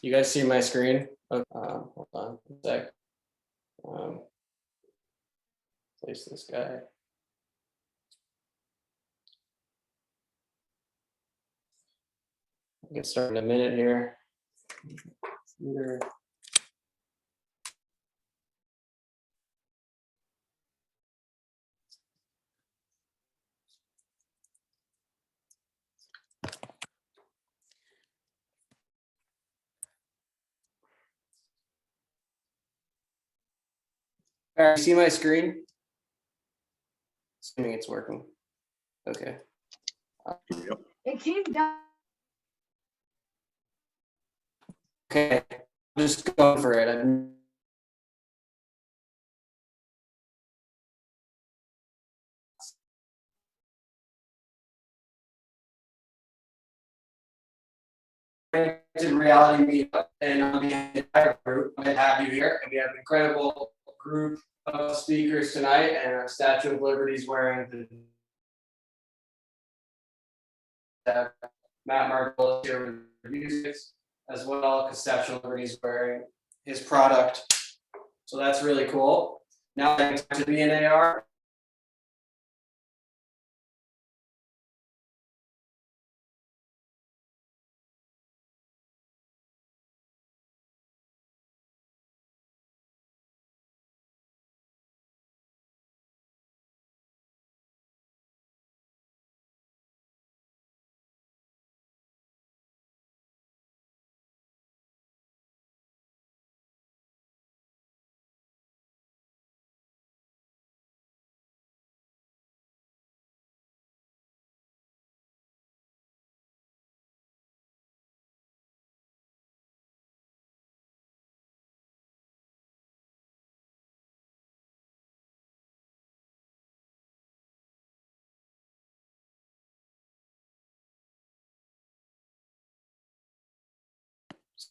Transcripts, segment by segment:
You guys see my screen? Hold on a sec. Place this guy. I'll get started in a minute here. All right, you see my screen? Assuming it's working. Okay. Yep. It came down. Okay, just go for it. Reality Meetup, and on the entire group, I'm to have you here, and we have an incredible group of speakers tonight, and our Statue of Liberty is wearing the Matt Margolis here with Vuzix as well, because Statue of Liberty is wearing his product, so that's really cool. Now to be an AR.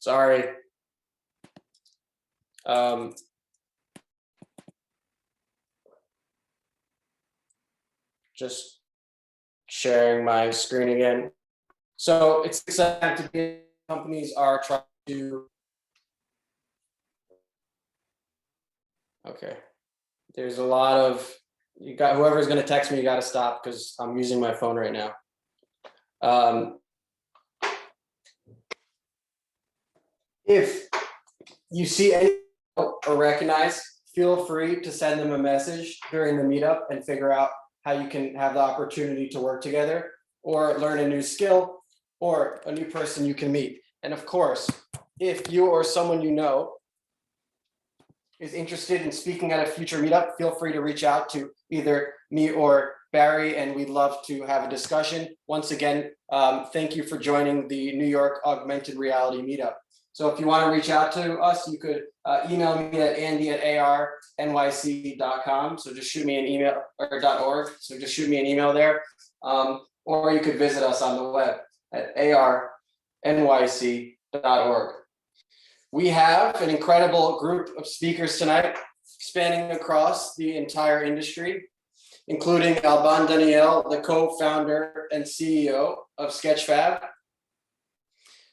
Sorry. Just sharing my screen again. So it's exciting to be companies are trying to. Okay. There's a lot of, you got whoever's going to text me, you got to stop because I'm using my phone right now. If you see any or recognize, feel free to send them a message during the meetup and figure out how you can have the opportunity to work together or learn a new skill or a new person you can meet. And of course, if you or someone you know is interested in speaking at a future meetup, feel free to reach out to either me or Barry, and we'd love to have a discussion. Once again, thank you for joining the New York Augmented Reality Meetup. So if you want to reach out to us, you could email me at andy@arnyc.com. So just shoot me an email, or .org. So just shoot me an email there. Or you could visit us on the web at arnyc.org. We have an incredible group of speakers tonight, spanning across the entire industry, including Alban Denoyel, the co-founder and CEO of Sketchfab.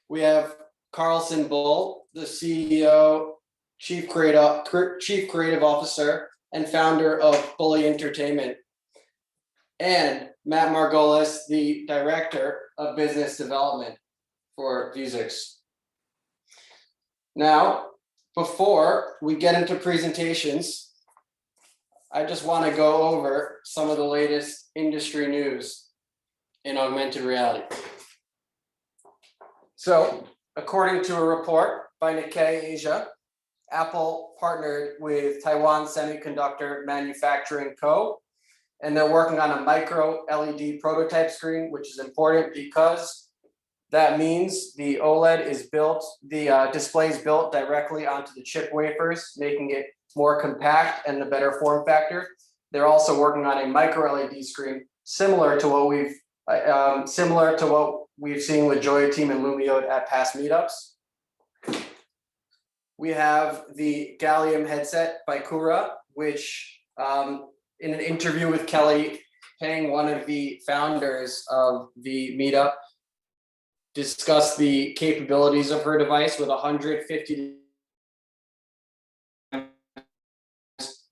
We have Carlson, the CEO, Chief Creative Officer, and founder of Bully Entertainment. And Matt Margolis, the Director of Business Development for Vuzix. Now, before we get into presentations, I just want to go over some of the latest industry news in augmented reality. So, according to a report by Nikkei Asia, Apple partnered with Taiwan Semiconductor Manufacturing Co., and they're working on a micro LED prototype screen, which is important because that means the OLED is built, the display is built directly onto the chip wafers, making it more compact and the better form factor. They're also working on a micro LED screen, similar to what we've seen with Joya Team and Lumio at past meetups. We have the Gallium headset by Kura, which in an interview with Kelly Pang, one of the founders of the meetup, discuss the capabilities of her device with 150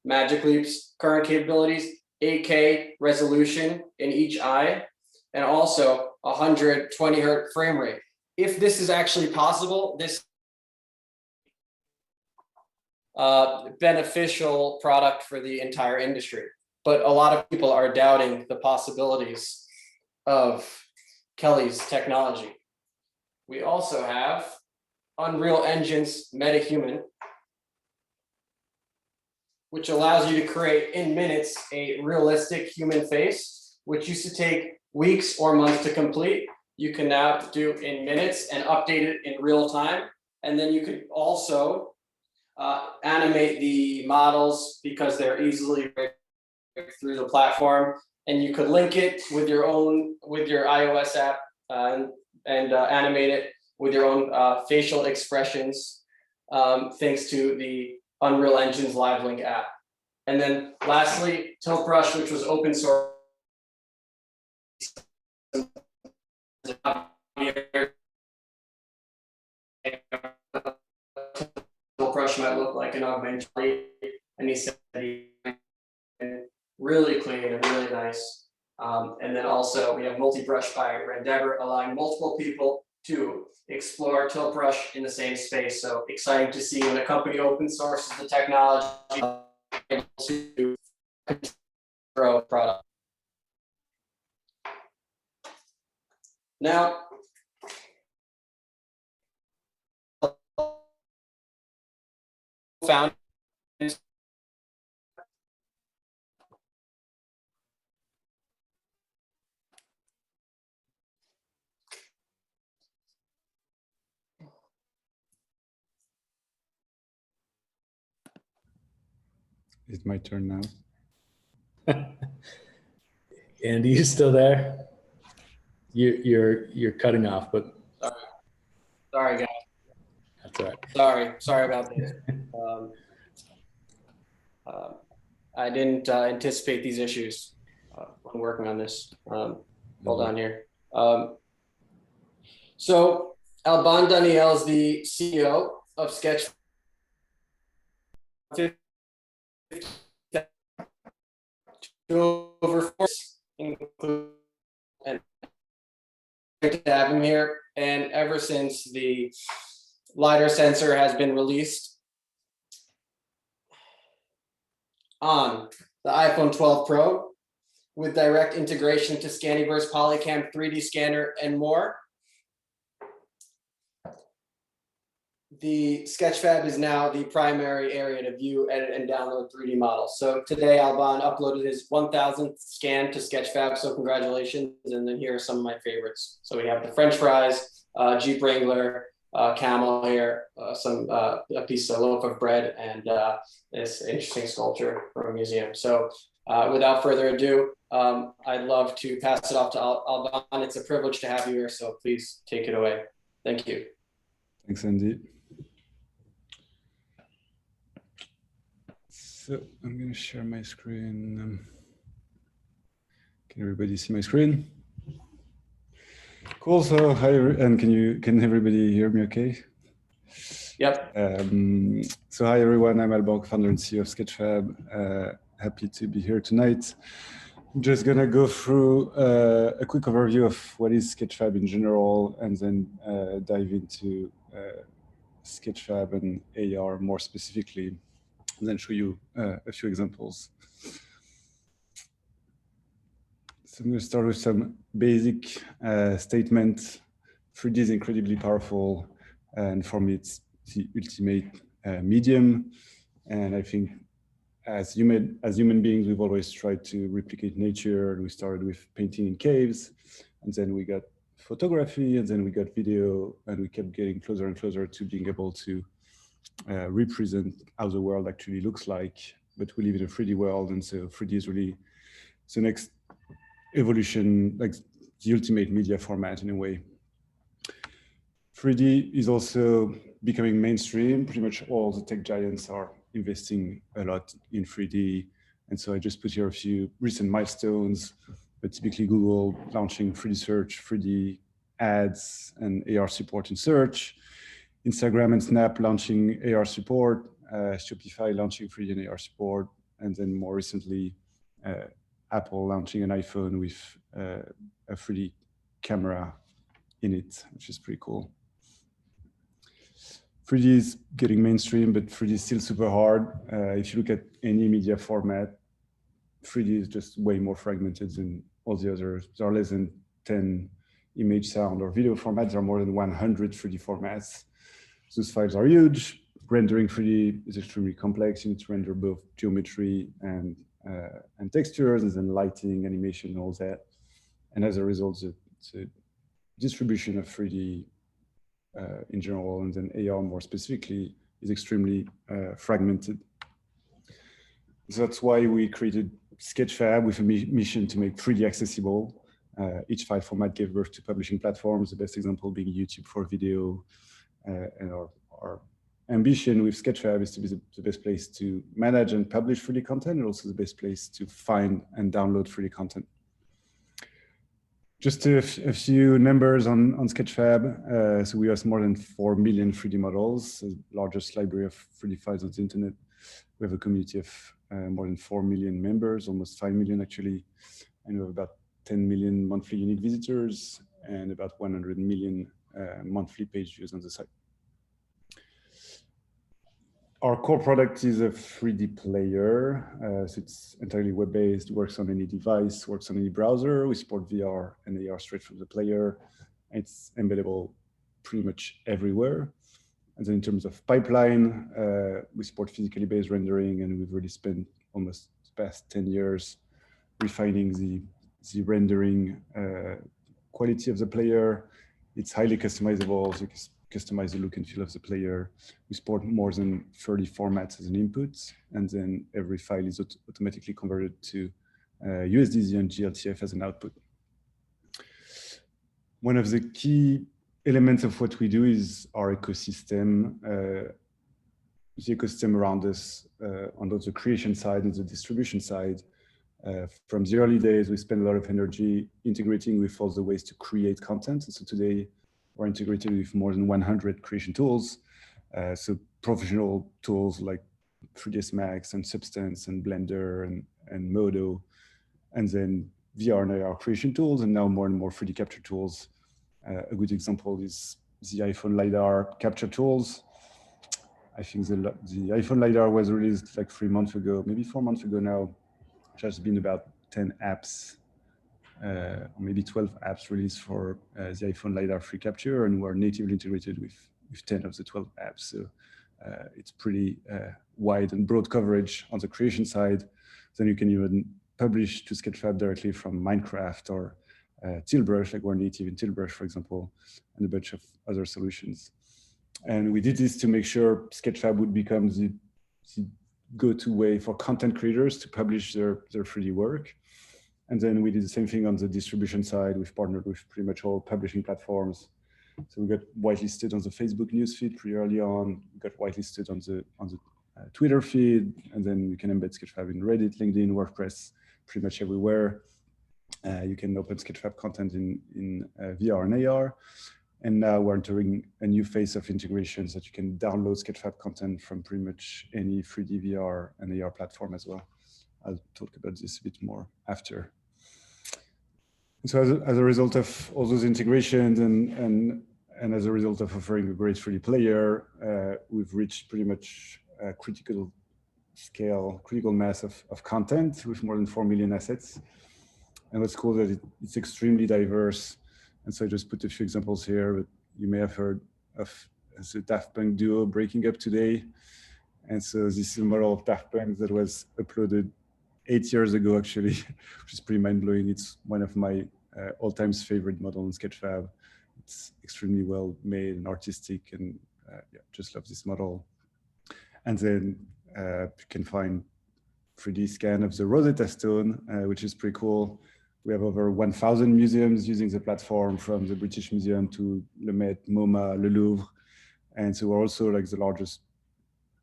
Magic Leap's current capabilities, 8K resolution in each eye, and also 120 hertz frame rate. If this is actually possible, this beneficial product for the entire industry. But a lot of people are doubting the possibilities of Kelly's technology. We also have Unreal Engine's MetaHuman, which allows you to create in minutes a realistic human face, which used to take weeks or months to complete. You can now do in minutes and update it in real time. And then you could also animate the models because they're easily through the platform, and you could link it with your iOS app and animate it with your own facial expressions, thanks to the Unreal Engine's Live Link app. And then lastly, Tilt Brush, which was open source. Tilt Brush might look like an augmented, and he said really clean and really nice. And then also we have multi-brush by Rendeavor, allowing multiple people to explore Tilt Brush in the same space. So exciting to see when a company open sources the technology to grow a product. Now, found It's my turn now. Andy, you still there? You're cutting off, but sorry guys. That's all right. Sorry about this. I didn't anticipate these issues when working on this. Hold on here. So Alban Denoyel is the CEO of Sketchfab. Over 4 and to have him here. And ever since the LiDAR sensor has been released on the iPhone 12 Pro with direct integration to Scanniverse, Polycam, 3D scanner, and more, the Sketchfab is now the primary area to view, edit, and download 3D models. So today, Alban uploaded his 1,000th scan to Sketchfab, so congratulations. And then here are some of my favorites. So we have the French fries, Jeep Wrangler, camel here, a piece of loaf of bread, and this interesting sculpture from a museum. So without further ado, I'd love to pass it off to Alban. It's a privilege to have you here, so please take it away. Thank you. Thanks, Andy. So I'm going to share my screen. Can everybody see my screen? Cool. So hi, and can everybody hear me okay? Yep. So hi everyone, I'm Alban, founder and CEO of Sketchfab. Happy to be here tonight. I'm just gonna go through a quick overview of what is Sketchfab in general, and then dive into Sketchfab and AR more specifically, and then show you a few examples. So I'm going to start with some basic statement. 3D is incredibly powerful, and for me, it's the ultimate medium. And I think as human beings, we've always tried to replicate nature. We started with painting in caves, and then we got photography, and then we got video, and we kept getting closer and closer to being able to represent how the world actually looks like. But we live in a 3D world, and so 3D is really the next evolution, like the ultimate media format in a way. 3D is also becoming mainstream. Pretty much all the tech giants are investing a lot in 3D. And so I just put here a few recent milestones, but typically Google launching 3D search, 3D ads and AR support in search, Instagram and Snap launching AR support, Shopify launching 3D and AR support, and then more recently, Apple launching an iPhone with a 3D camera in it, which is pretty cool. 3D is getting mainstream, but 3D is still super hard. If you look at any media format, 3D is just way more fragmented than all the others. There are less than 10 image, sound, or video formats. There are more than 100 3D formats. Those files are huge. Rendering 3D is extremely complex. You need to render both geometry and textures, and then lighting, animation, and all that. And as a result, the distribution of 3D in general, and then AR more specifically, is extremely fragmented. So that's why we created Sketchfab with a mission to make 3D accessible. Each file format gave birth to publishing platforms, the best example being YouTube for video. And our ambition with Sketchfab is to be the best place to manage and publish 3D content, and also the best place to find and download 3D content. Just a few numbers on Sketchfab. So we have more than 4 million 3D models, the largest library of 3D files on the internet. We have a community of more than 4 million members, almost 5 million actually, and we have about 10 million monthly unique visitors and about 100 million monthly page views on the site. Our core product is a 3D player. So it's entirely web-based, works on any device, works on any browser. We support VR and AR straight from the player. It's embeddable pretty much everywhere. And then in terms of pipeline, we support physically based rendering, and we've really spent almost the past 10 years refining the rendering quality of the player. It's highly customizable, so you can customize the look and feel of the player. We support more than 30 formats as an input, and then every file is automatically converted to USDZ and GLTF as an output. One of the key elements of what we do is our ecosystem. The ecosystem around us on both the creation side and the distribution side. From the early days, we spent a lot of energy integrating with all the ways to create content. So today, we're integrated with more than 100 creation tools. So professional tools like 3ds Max and Substance and Blender and Modo, and then VR and AR creation tools, and now more and more 3D capture tools. A good example is the iPhone LiDAR capture tools. I think the iPhone LiDAR was released like 3 months ago, maybe 4 months ago now. There's been about 10 apps, or maybe 12 apps released for the iPhone LiDAR free capture, and we're natively integrated with 10 of the 12 apps. So it's pretty wide and broad coverage on the creation side. Then you can even publish to Sketchfab directly from Minecraft or Tilbrush, like we're native in Tilbrush, for example, and a bunch of other solutions. And we did this to make sure Sketchfab would become the go-to way for content creators to publish their 3D work. And then we did the same thing on the distribution side. We've partnered with pretty much all publishing platforms. So we got whitelisted on the Facebook newsfeed pretty early on. We got whitelisted on the Twitter feed, and then you can embed Sketchfab in Reddit, LinkedIn, WordPress, pretty much everywhere. You can open Sketchfab content in VR and AR. And now we're entering a new phase of integration so that you can download Sketchfab content from pretty much any 3D VR and AR platform as well. I'll talk about this a bit more after. So as a result of all those integrations and as a result of offering a great 3D player, we've reached pretty much a critical mass of content with more than 4 million assets. And what's cool is that it's extremely diverse. And so I just put a few examples here, but you may have heard of the Daft Punk duo breaking up today. And so this is a model of Daft Punk that was uploaded 8 years ago, actually, which is pretty mind-blowing. It's one of my all-time favorite models in Sketchfab. It's extremely well made and artistic, and yeah, just love this model. And then you can find 3D scan of the Rosetta Stone, which is pretty cool. We have over 1,000 museums using the platform, from the British Museum to Le Met, MoMA, Le Louvre. And so we're also like the largest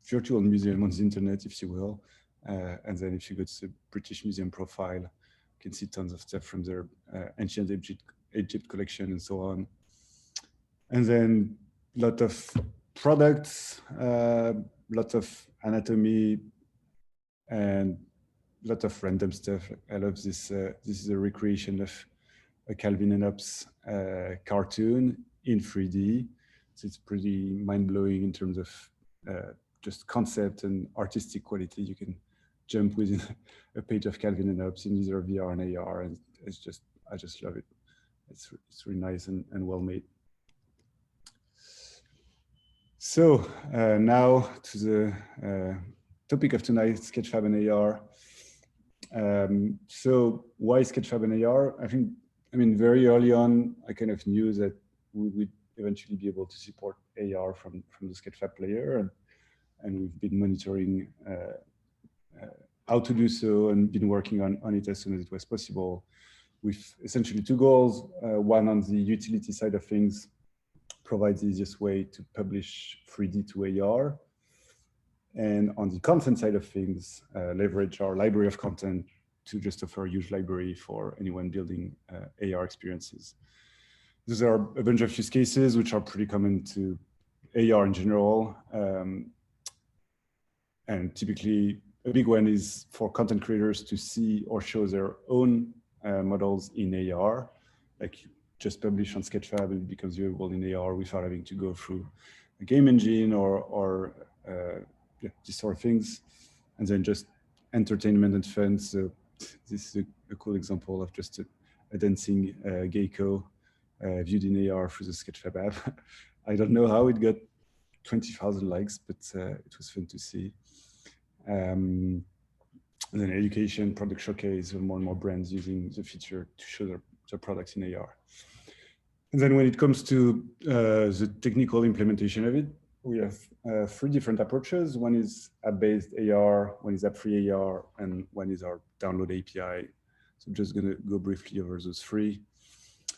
virtual museum on the internet, if you will. And then if you go to the British Museum profile, you can see tons of stuff from their ancient Egypt collection and so on. And then a lot of products, lots of anatomy, and a lot of random stuff. I love this. This is a recreation of a Calvin and Hobbes cartoon in 3D. So it's pretty mind-blowing in terms of just concept and artistic quality. You can jump within a page of Calvin and Hobbes in either VR and AR, and it's just, I just love it. It's really nice and well made. So now to the topic of tonight, Sketchfab and AR. So why Sketchfab and AR? I mean, very early on, I kind of knew that we would eventually be able to support AR from the Sketchfab player, and we've been monitoring how to do so and been working on it as soon as it was possible, with essentially two goals. One, on the utility side of things, provides the easiest way to publish 3D to AR. And on the content side of things, leverage our library of content to just offer a huge library for anyone building AR experiences. These are a bunch of use cases which are pretty common to AR in general. And typically, a big one is for content creators to see or show their own models in AR, like just publish on Sketchfab and it becomes viewable in AR without having to go through a game engine or yeah, these sort of things. And then just entertainment and fun. So this is a cool example of just a dancing gecko viewed in AR through the Sketchfab app. I don't know how it got 20,000 likes, but it was fun to see. And then education, product showcase, and more brands using the feature to show their products in AR. And then when it comes to the technical implementation of it, we have three different approaches. One is app-based AR, one is app-free AR, and one is our download API. So I'm just gonna go briefly over those three.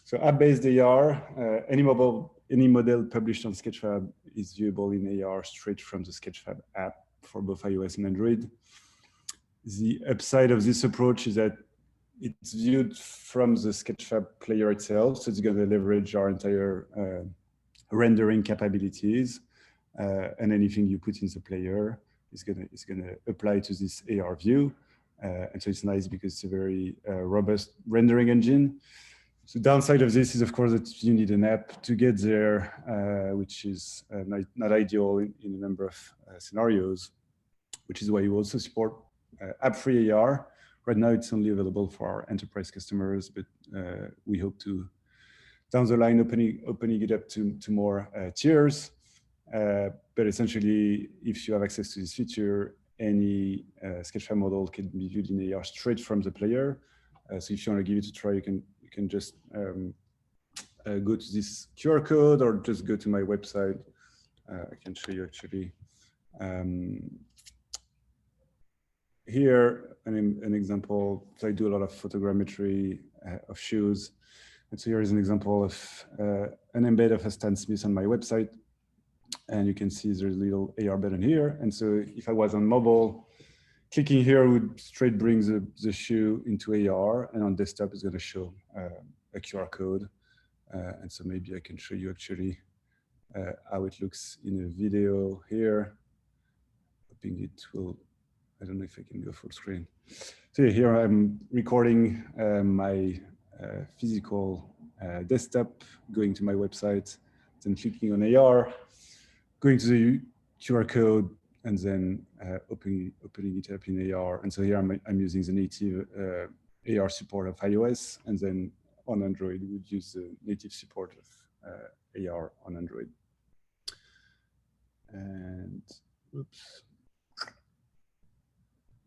So app-based AR, any model published on Sketchfab is viewable in AR straight from the Sketchfab app for both iOS and Android. The upside of this approach is that it's viewed from the Sketchfab player itself. So it's going to leverage our entire rendering capabilities, and anything you put in the player is going to apply to this AR view. And so it's nice because it's a very robust rendering engine. So downside of this is, of course, that you need an app to get there, which is not ideal in a number of scenarios, which is why you also support app-free AR. Right now, it's only available for our enterprise customers, but we hope to, down the line, opening it up to more tiers. But essentially, if you have access to this feature, any Sketchfab model can be viewed in AR straight from the player. So if you want to give it a try, you can just go to this QR code or just go to my website. I can show you actually. Here, an example. So I do a lot of photogrammetry of shoes. And so here is an example of an embed of a Stan Smith on my website. And you can see there's a little AR button here. And so if I was on mobile, clicking here would straight bring the shoe into AR, and on desktop it's going to show a QR code. And so maybe I can show you actually how it looks in a video here. Hoping it will, I don't know if I can go full screen. So here I'm recording my physical desktop, going to my website, then clicking on AR, going to the QR code, and then opening it up in AR. And so here I'm using the native AR support of iOS, and then on Android, we would use the native support of AR on Android. And oops.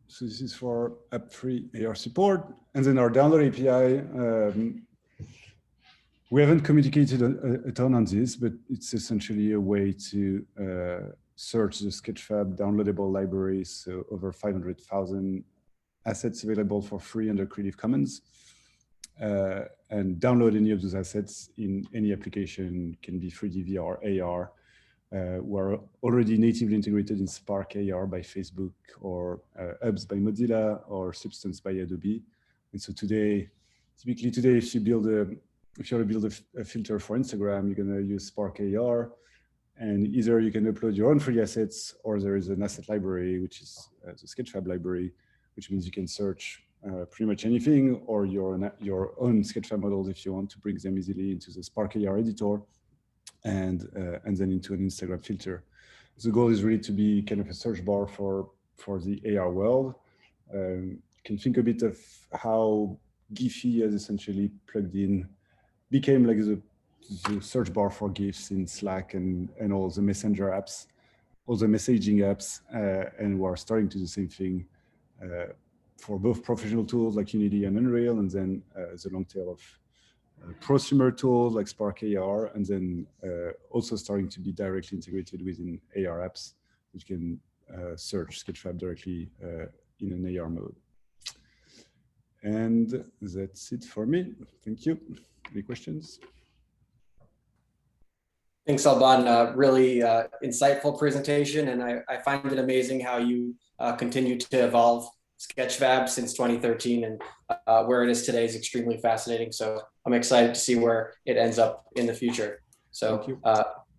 So this is for app-free AR support. And then our download API, we haven't communicated a ton on this, but it's essentially a way to search the Sketchfab downloadable library. So over 500,000 assets available for free under Creative Commons. And download any of those assets in any application, can be 3D, VR, AR. We're already natively integrated in Spark AR by Facebook, or Hubs by Mozilla, or Substance by Adobe. And so typically today, if you build if you want to build a filter for Instagram, you're going to use Spark AR, and either you can upload your own 3D assets, or there is an asset library, which is the Sketchfab library, which means you can search pretty much anything, or your own Sketchfab models if you want to bring them easily into the Spark AR editor, and then into an Instagram filter. The goal is really to be kind of a search bar for the AR world. You can think a bit of how Giphy has essentially plugged in, became like the search bar for GIFs in Slack and all the messenger apps, all the messaging apps, and we're starting to do the same thing for both professional tools like Unity and Unreal, and then the long tail of prosumer tools like Spark AR, and then also starting to be directly integrated within AR apps, which can search Sketchfab directly in an AR mode. And that's it for me. Thank you. Any questions? Thanks, Alban. Really insightful presentation, and I find it amazing how you continue to evolve Sketchfab since 2013, and where it is today is extremely fascinating. So I'm excited to see where it ends up in the future. So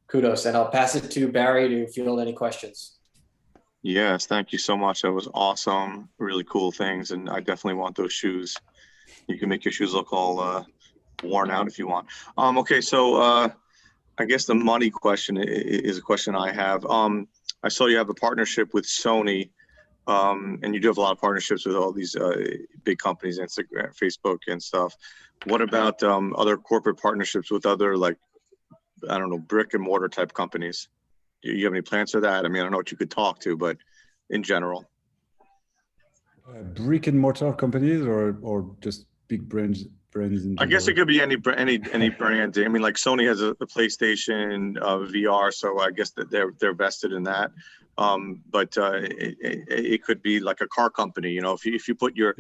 kudos, and I'll pass it to Barry to field any questions. Yes, thank you so much. That was awesome. Really cool things, and I definitely want those shoes. You can make your shoes look all worn out if you want. Okay, so I guess the money question is a question I have. I saw you have a partnership with Sony, and you do have a lot of partnerships with all these big companies, Instagram, Facebook, and stuff. What about other corporate partnerships with other, like, I don't know, brick and mortar type companies? Do you have any plans for that? I mean, I don't know what you could talk to, but in general. Brick and mortar companies, or just big brands in general? I guess it could be any brand. I mean, like Sony has a PlayStation VR, so I guess that they're vested in that. But it could be like a car company. You know, if you put your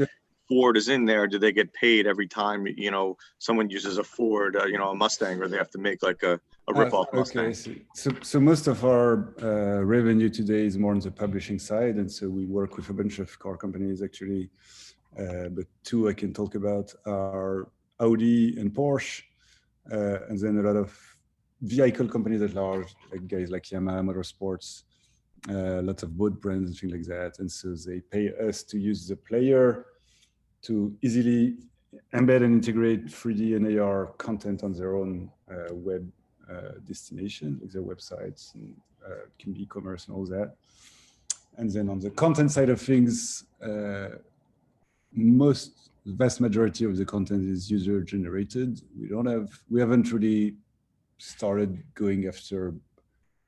Ford is in there, do they get paid every time, you know, someone uses a Ford, you know, a Mustang, or they have to make like a rip-off Mustang? Okay, so most of our revenue today is more on the publishing side, and so we work with a bunch of car companies actually. But two I can talk about are Audi and Porsche, and then a lot of vehicle companies at large, like guys like Yamaha Motorsports, lots of boat brands and things like that. And so they pay us to use the player to easily embed and integrate 3D and AR content on their own web destination, like their websites, and can be e-commerce and all that. And then on the content side of things, vast majority of the content is user generated. We haven't really started going after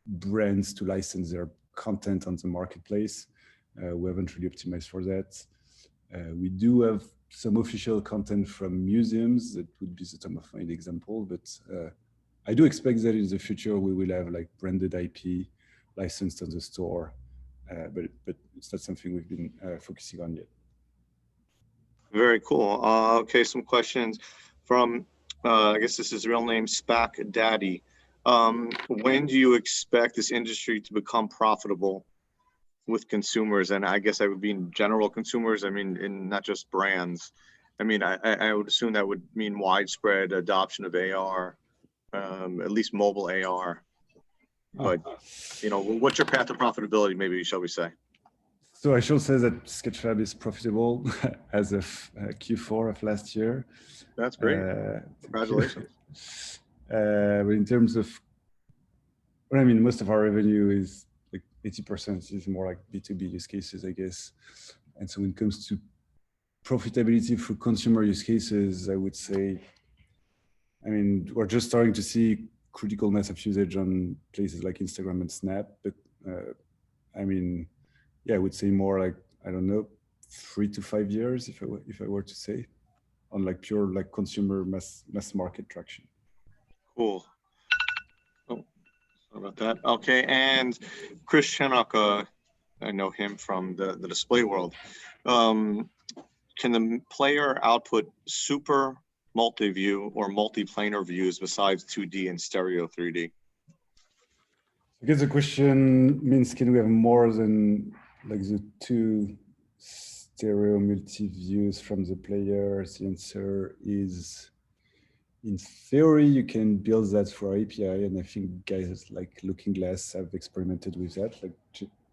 brands to license their content on the marketplace. We haven't really optimized for that. We do have some official content from museums. That would be the top of mind example, but I do expect that in the future we will have like branded IP licensed on the store, but it's not something we've been focusing on yet. Very cool. Okay, some questions from, I guess this is real name, Spac Daddy. When do you expect this industry to become profitable with consumers? And I guess I would mean general consumers. I mean, in not just brands. I mean, I would assume that would mean widespread adoption of AR, at least mobile AR. But, you know, what's your path to profitability, maybe, shall we say? So I should say that Sketchfab is profitable as of Q4 of last year. That's great. Congratulations. But in terms of, well, I mean, most of our revenue is like 80% is more like B2B use cases, I guess. And so when it comes to profitability for consumer use cases, I would say, I mean, we're just starting to see critical mass of usage on places like Instagram and Snap. But I mean, yeah, I would say more like, I don't know, 3 to 5 years, if I were to say, on like pure like consumer mass market traction. Cool. Oh, sorry about that. Okay, and Chris Shannock, I know him from the display world. Can the player output super multi-view or multi-planar views besides 2D and stereo 3D? I guess the question means, can we have more than like the two stereo multi views from the player? The answer is in theory, you can build that for API, and I think guys like Looking Glass have experimented with that, like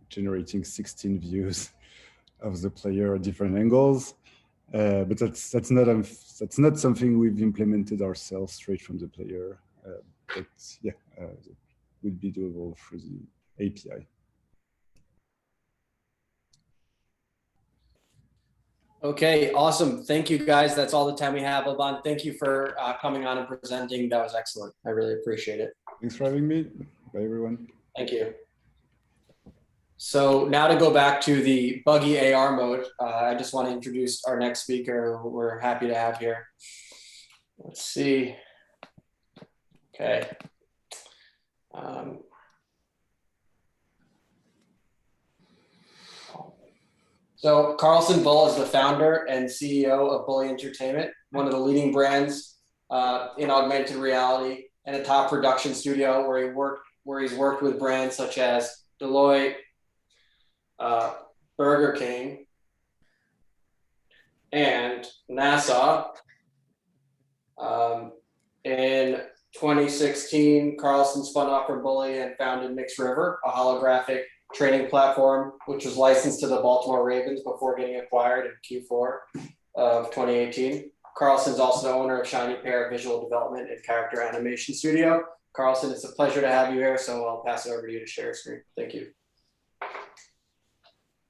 generating 16 views of the player at different angles. But that's not something we've implemented ourselves straight from the player. But yeah, it would be doable through the API. Okay, awesome. Thank you, guys. That's all the time we have. Alban, thank you for coming on and presenting. That was excellent. I really appreciate it. Thanks for having me. Bye, everyone. Thank you. So now to go back to the buggy AR mode, I just want to introduce our next speaker who we're happy to have here. Let's see. Okay. So Carlson Bull is the founder and CEO of Bully Entertainment, one of the leading brands in augmented reality and a top production studio where he's worked with brands such as Denoyel, Burger King, and NASA. In 2016, Carlson spun off from Bully and founded Mixed River, a holographic training platform, which was licensed to the Baltimore Ravens before getting acquired in Q4 of 2018. Carlson's also the owner of Shiny Pair Visual Development and Character Animation Studio. Carlson, it's a pleasure to have you here, so I'll pass it over to you to share a screen. Thank you.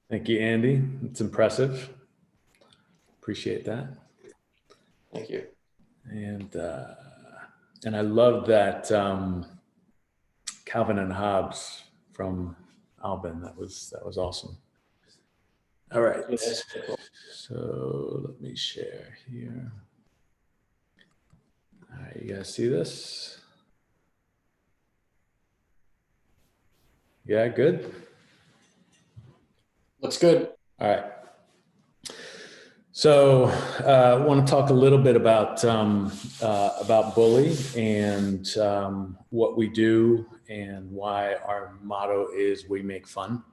Thank you, Andy. It's impressive. Appreciate that. Thank you. And I love that Calvin and Hobbes from Alban. That was awesome. All right. So let me share here. All right, you guys see this? Yeah, good. Looks good. All right. So I want to talk a little bit about Bully and what we do and why our motto is "We make fun."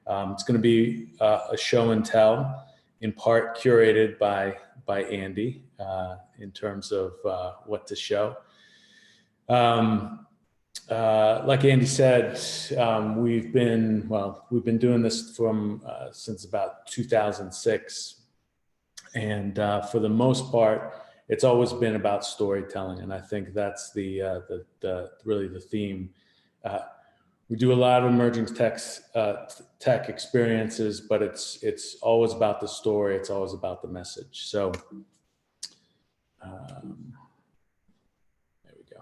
It's going to be a show and tell, in part curated by Andy in terms of what to show. Like Andy said, we've been doing this since about 2006. And for the most part, it's always been about storytelling, and I think that's really the theme. We do a lot of emerging tech experiences, but it's always about the story. It's always about the message. So there we go.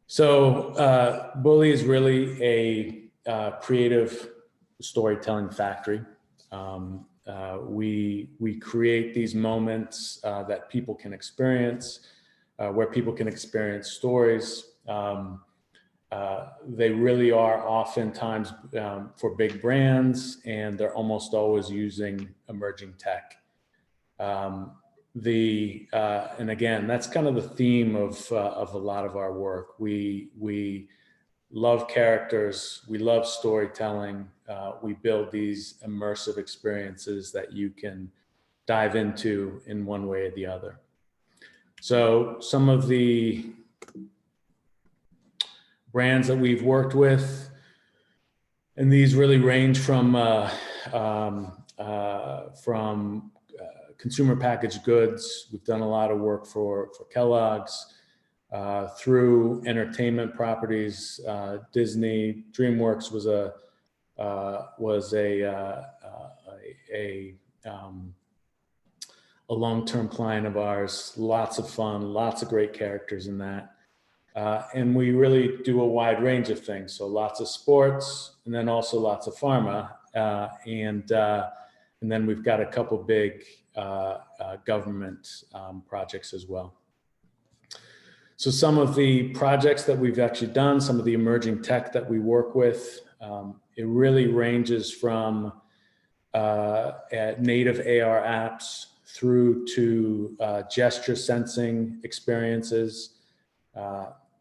So Bully is really a creative storytelling factory. We create these moments that people can experience, where people can experience stories. They really are oftentimes for big brands, and they're almost always using emerging tech. And again, that's kind of the theme of a lot of our work. We love characters, we love storytelling. We build these immersive experiences that you can dive into in one way or the other. So some of the brands that we've worked with, and these really range from consumer packaged goods. We've done a lot of work for Kellogg's, through entertainment properties. Disney, DreamWorks was a long-term client of ours. Lots of fun, lots of great characters in that. And we really do a wide range of things. So lots of sports, and then also lots of pharma. And then we've got a couple big government projects as well. So some of the projects that we've actually done, some of the emerging tech that we work with, it really ranges from native AR apps through to gesture sensing experiences.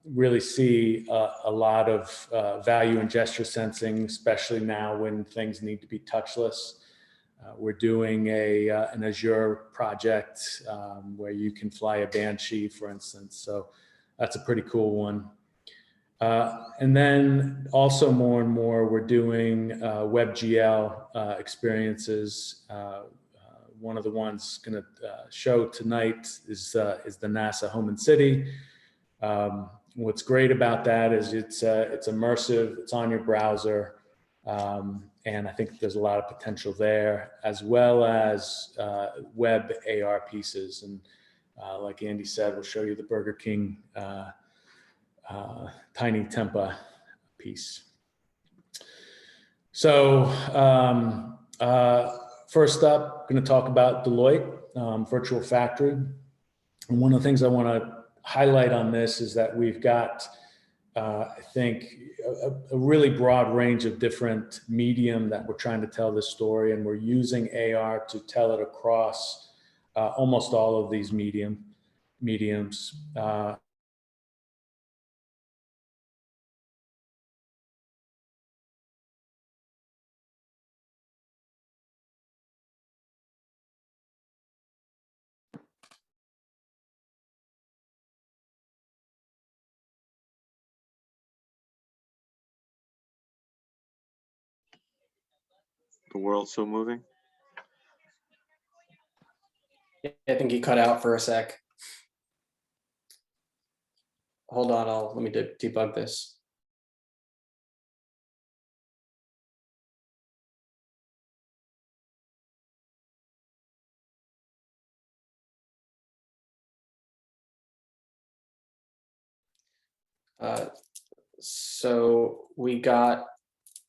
Really see a lot of value in gesture sensing, especially now when things need to be touchless. We're doing an Azure project where you can fly a Banshee, for instance. So that's a pretty cool one. And then also more and more, we're doing WebGL experiences. One of the ones going to show tonight is the NASA Home and City. What's great about that is it's immersive, it's on your browser, and I think there's a lot of potential there, as well as web AR pieces. And like Andy said, we'll show you the Burger King Tiny Tempa piece. So first up, I'm going to talk about Deloitte Virtual Factory. And one of the things I want to highlight on this is that we've got, I think, a really broad range of different medium that we're trying to tell this story, and we're using AR to tell it across almost all of these mediums. The world's still moving. Yeah, I think he cut out for a sec. Hold on, let me debug this. So we got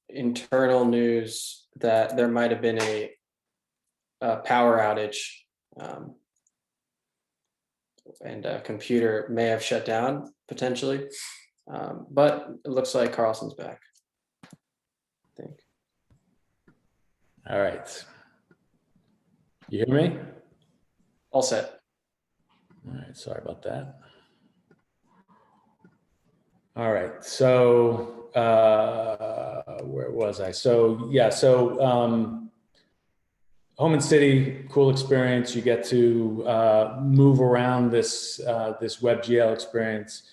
internal news that there might have been a power outage, and a computer may have shut down potentially, but it looks like Carlson's back, I think. All right. You hear me? All set. All right, sorry about that. All right, so where was I? So yeah, so Home and City, cool experience. You get to move around this WebGL experience,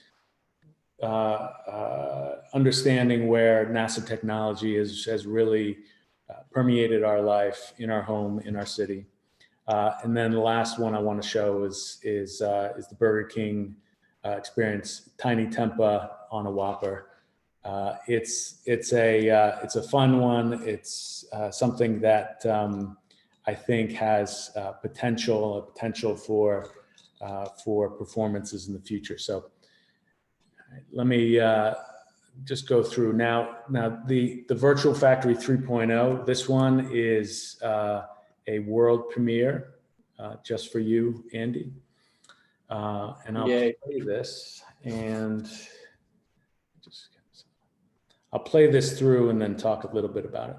understanding where NASA technology has really permeated our life, in our home, in our city. And then the last one I want to show is the Burger King experience, Tiny Tempa on a Whopper. It's a fun one. It's something that I think has potential for performances in the future. So let me just go through now. The Virtual Factory 3.0. This one is a world premiere just for you, Andy. And I'll play this, and I'll play this through and then talk a little bit about it.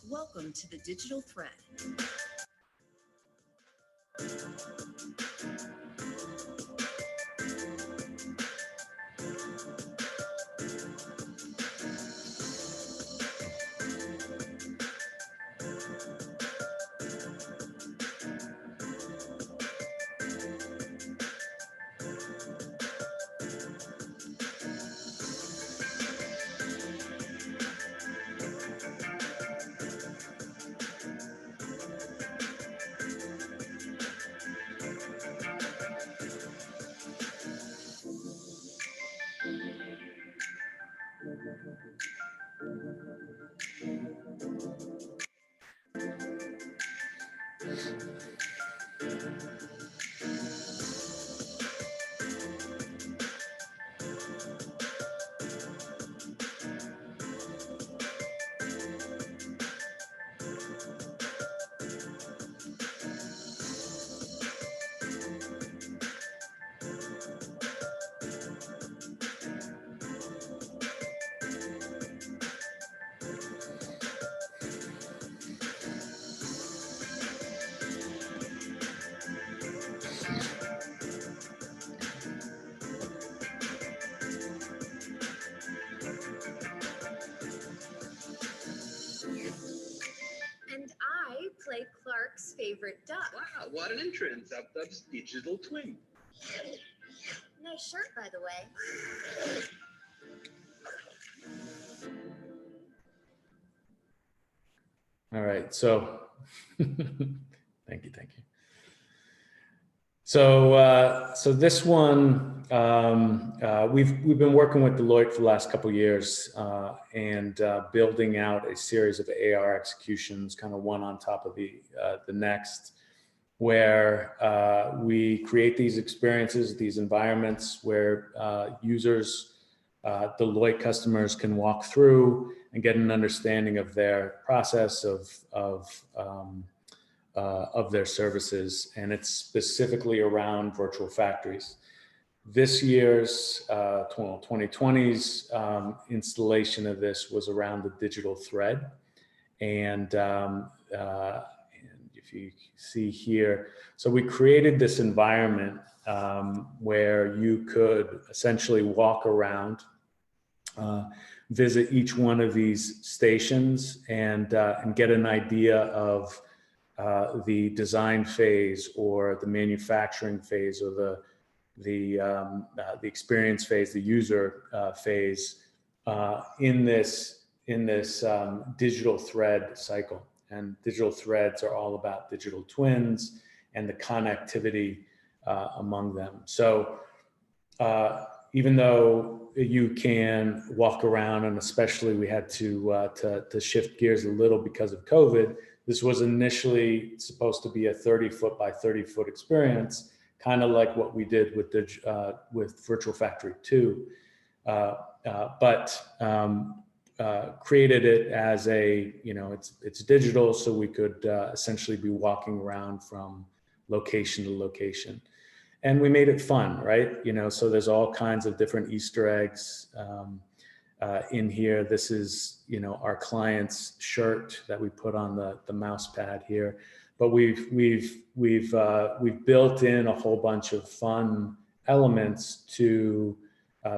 Welcome to the Digital Thread. favorite duck. Wow, what an entrance. Dub-Dub's digital twin. Nice shirt, by the way. All right, so thank you. So so this one, we've been working with Deloitte for the last couple of years and building out a series of AR executions, kind of one on top of the next, where we create these experiences, these environments where users, Deloitte customers can walk through and get an understanding of their process of their services, and it's specifically around virtual factories. This year's 2020's installation of this was around the digital thread, and if you see here, so we created this environment where you could essentially walk around, visit each one of these stations, and get an idea of the design phase or the manufacturing phase or the experience phase, the user phase in this digital thread cycle. And digital threads are all about digital twins and the connectivity among them. So even though you can walk around, and especially we had to shift gears a little because of COVID, this was initially supposed to be a 30-foot by 30-foot experience, kind of like what we did with Virtual Factory 2, but created it as a, it's digital, so we could essentially be walking around from location to location. And we made it fun, right? So there's all kinds of different Easter eggs in here. This is, our client's shirt that we put on the mouse pad here. But we've built in a whole bunch of fun elements to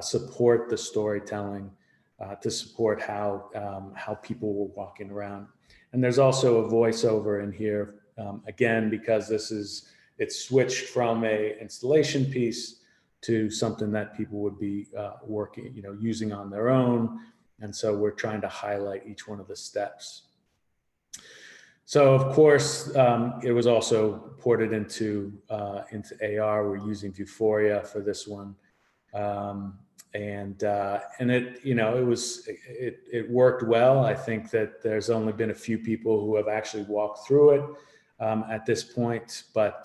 support the storytelling, to support how people were walking around. And there's also a voiceover in here, again, because it's switched from a installation piece to something that people would be working, using on their own. And so we're trying to highlight each one of the steps. So of course, it was also ported into AR. We're using Vuforia for this one. And it, it worked well. I think that there's only been a few people who have actually walked through it at this point, but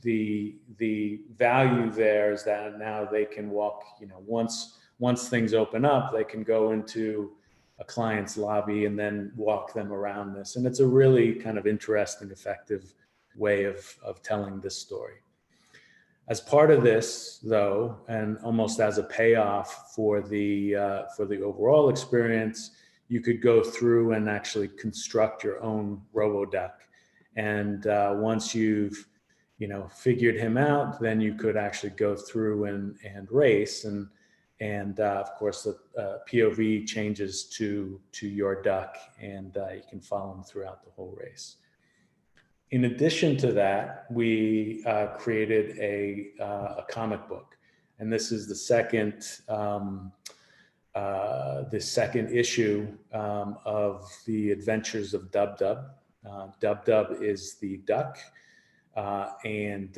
the value there is that now they can walk, once things open up, they can go into a client's lobby and then walk them around this. And it's a really kind of interesting, effective way of telling this story. As part of this, though, and almost as a payoff for the overall experience, you could go through and actually construct your own RoboDuck. And once you've figured him out, then you could actually go through and race. And of course, the POV changes to your duck, and you can follow him throughout the whole race. In addition to that, we created a comic book, and this is the second issue of the Adventures of Dub-Dub. Dub-Dub is the duck, and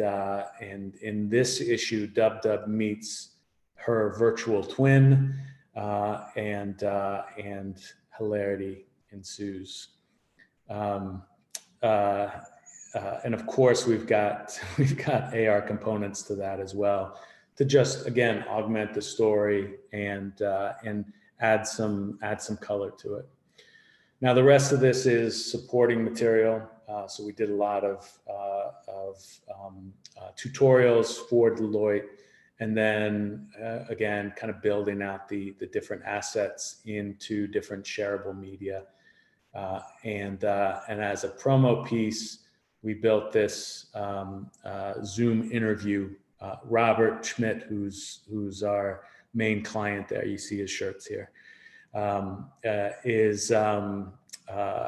in this issue, Dub-Dub meets her virtual twin, and hilarity ensues. And of course, we've got AR components to that as well, to just again augment the story and add some color to it. Now the rest of this is supporting material. So we did a lot of tutorials for Deloitte, and then again, kind of building out the different assets into different shareable media. And as a promo piece, we built this Zoom interview. Robert Schmidt, who's our main client there, you see his shirts here, is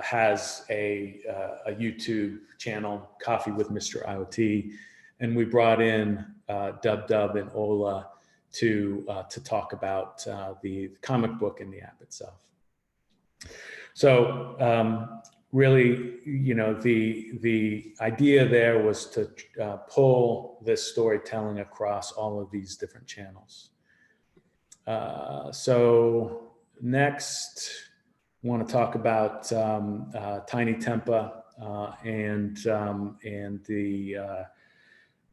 has a YouTube channel, Coffee with Mr. IoT, and we brought in Dub and Ola to talk about the comic book and the app itself. So really, you know, the idea there was to pull this storytelling across all of these different channels. So next, I want to talk about Tiny Tempa and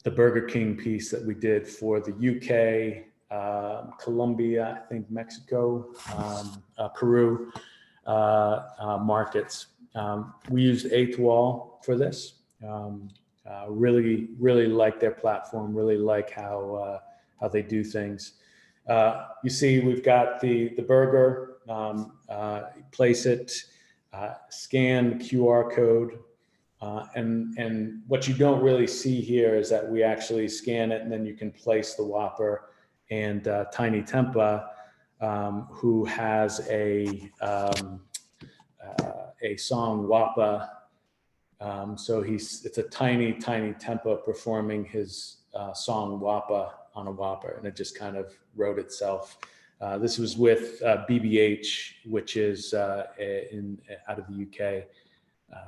the Burger King piece that we did for the UK, Colombia, I think Mexico, Peru markets. We used Eighth Wall for this. Really like their platform. Really like how they do things. You see, we've got the burger. Place it, scan the QR code. And what you don't really see here is that we actually scan it and then you can place the Whopper. And Tiny Tempa, who has a song Whoppa. So it's a tiny Tempa performing his song Whoppa on a Whopper, and it just kind of wrote itself. This was with BBH, which is out of the UK,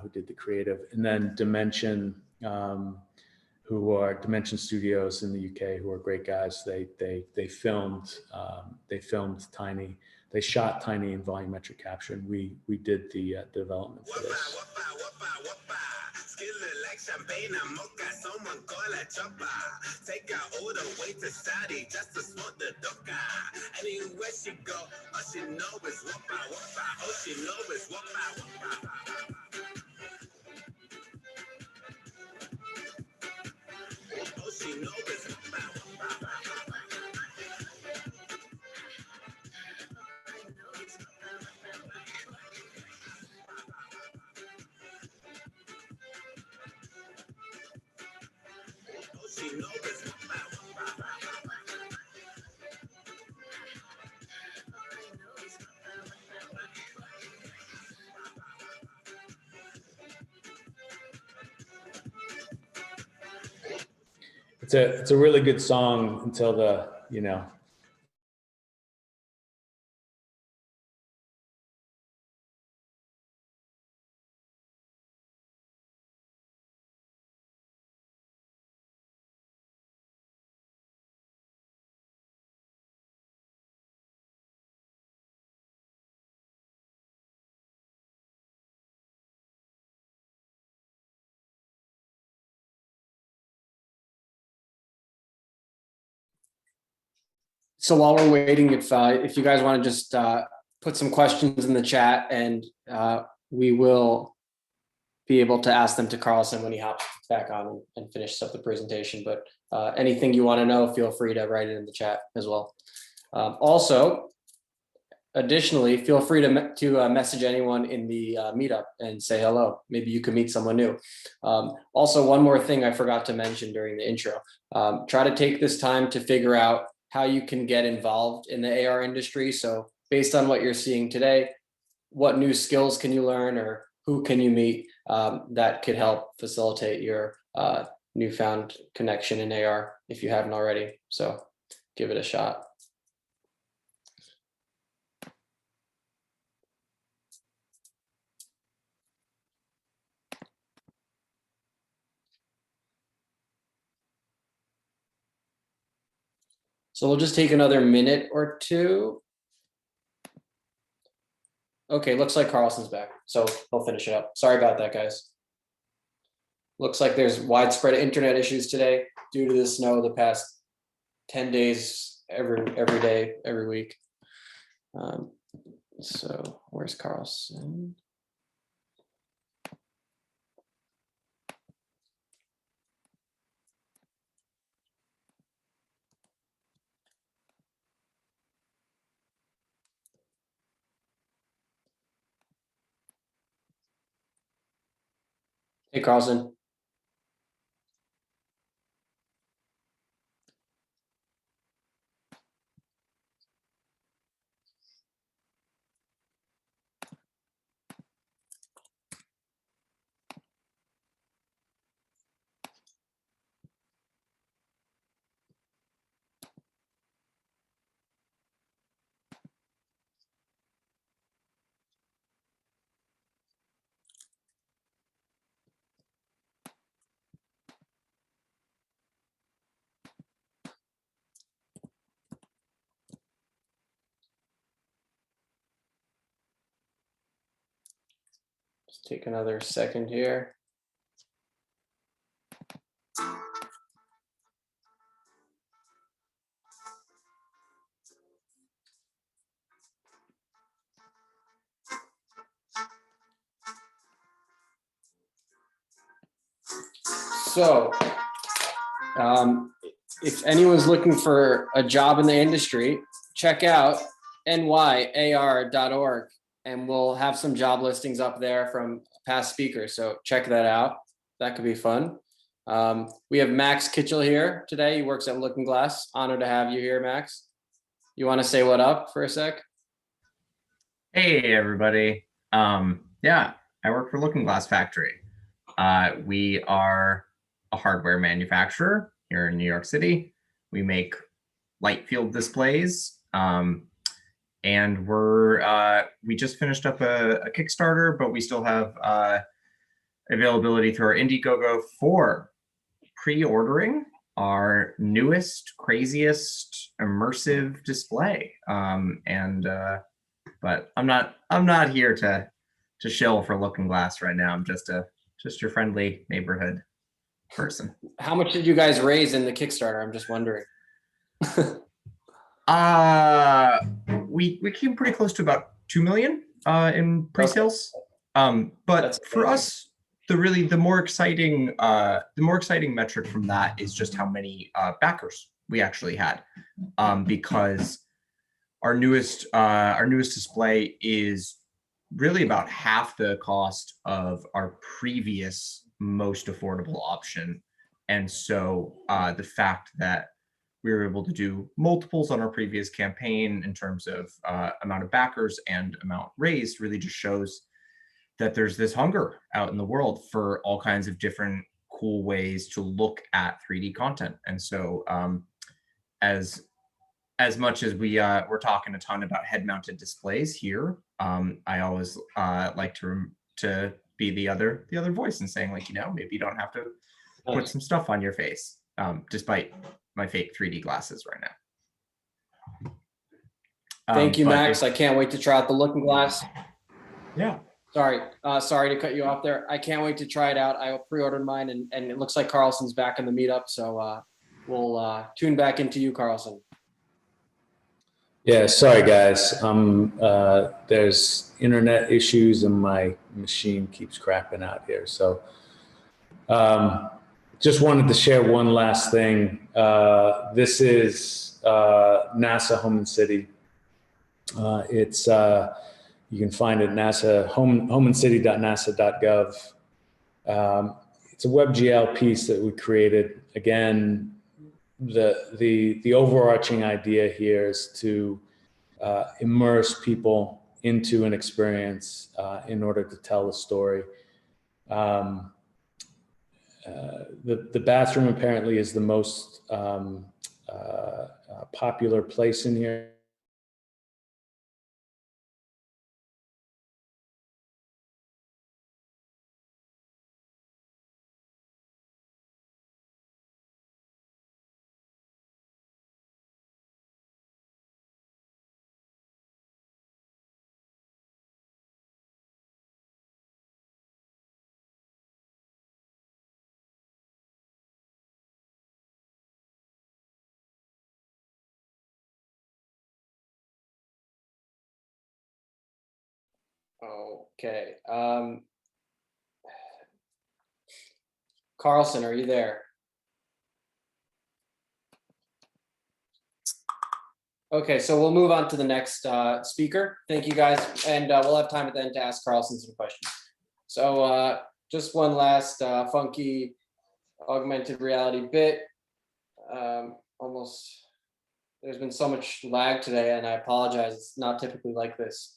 who did the creative, and then Dimension, who are Dimension Studios in the UK, who are great guys. They filmed Tiny. They shot Tiny in volumetric capture, and we did the development for this. Champagne and mocha, someone call a chopper. Take her all the way to Saudi just to smoke the doka. Anywhere she go, all she know is whoppa, whoppa. All she know is whoppa, whoppa. All she know is whoppa, whoppa. It's a really good song until the, you know. So while we're waiting, if you guys want to just put some questions in the chat, and we will be able to ask them to Carlson when he hops back on and finishes up the presentation. But anything you want to know, feel free to write it in the chat as well. Also, additionally, feel free to message anyone in the meetup and say hello. Maybe you can meet someone new. Also, one more thing I forgot to mention during the intro. Try to take this time to figure out how you can get involved in the AR industry. So based on what you're seeing today, what new skills can you learn, or who can you meet that could help facilitate your newfound connection in AR if you haven't already. So give it a shot. So we'll just take another minute or two. Okay, looks like Carlson's back, so he'll finish it up. Sorry about that, guys. Looks like there's widespread internet issues today due to the snow the past 10 days, every day, every week. So where's Carlson? Hey, Carlson. Just take another second here. So, if anyone's looking for a job in the industry, check out nyar.org, and we'll have some job listings up there from past speakers. So check that out. That could be fun. We have Max Kitchell here today. He works at Looking Glass. Honored to have you here, Max. You want to say what up for a sec? Hey, everybody. Yeah, I work for Looking Glass Factory. We are a hardware manufacturer here in New York City. We make light field displays. And we just finished up a Kickstarter, but we still have availability through our Indiegogo for pre-ordering our newest, craziest immersive display. But I'm not here to shill for Looking Glass right now. I'm just your friendly neighborhood person. How much did you guys raise in the Kickstarter? I'm just wondering. We came pretty close to about 2 million in pre-sales. But That's for amazing. us, the more exciting metric from that is just how many backers we actually had, because our newest display is really about half the cost of our previous most affordable option. And so the fact that we were able to do multiples on our previous campaign in terms of amount of backers and amount raised really just shows that there's this hunger out in the world for all kinds of different cool ways to look at 3D content. And so as much as we're talking a ton about head-mounted displays here, I always like to be the other voice and saying, like, maybe you don't have to put some stuff on your face, despite my fake 3D glasses right now. Thank you, Max. I can't wait to try out the Looking Glass. Yeah. Sorry to cut you off there. I can't wait to try it out. I pre-ordered mine, and it looks like Carlson's back in the meetup. So we'll tune back into you, Carlson. Yeah, sorry guys. There's internet issues and my machine keeps crapping out here. So just wanted to share one last thing. This is NASA Home and City. It's you can find it at NASA homeandcity.nasa.gov. It's a WebGL piece that we created. Again, the overarching idea here is to immerse people into an experience in order to tell a story. The bathroom apparently is the most popular place in here. Okay. Carlson, are you there? Okay, so we'll move on to the next speaker. Thank you guys, and we'll have time at the end to ask Carlson some questions. So just one last funky augmented reality bit. There's been so much lag today, and I apologize. It's not typically like this,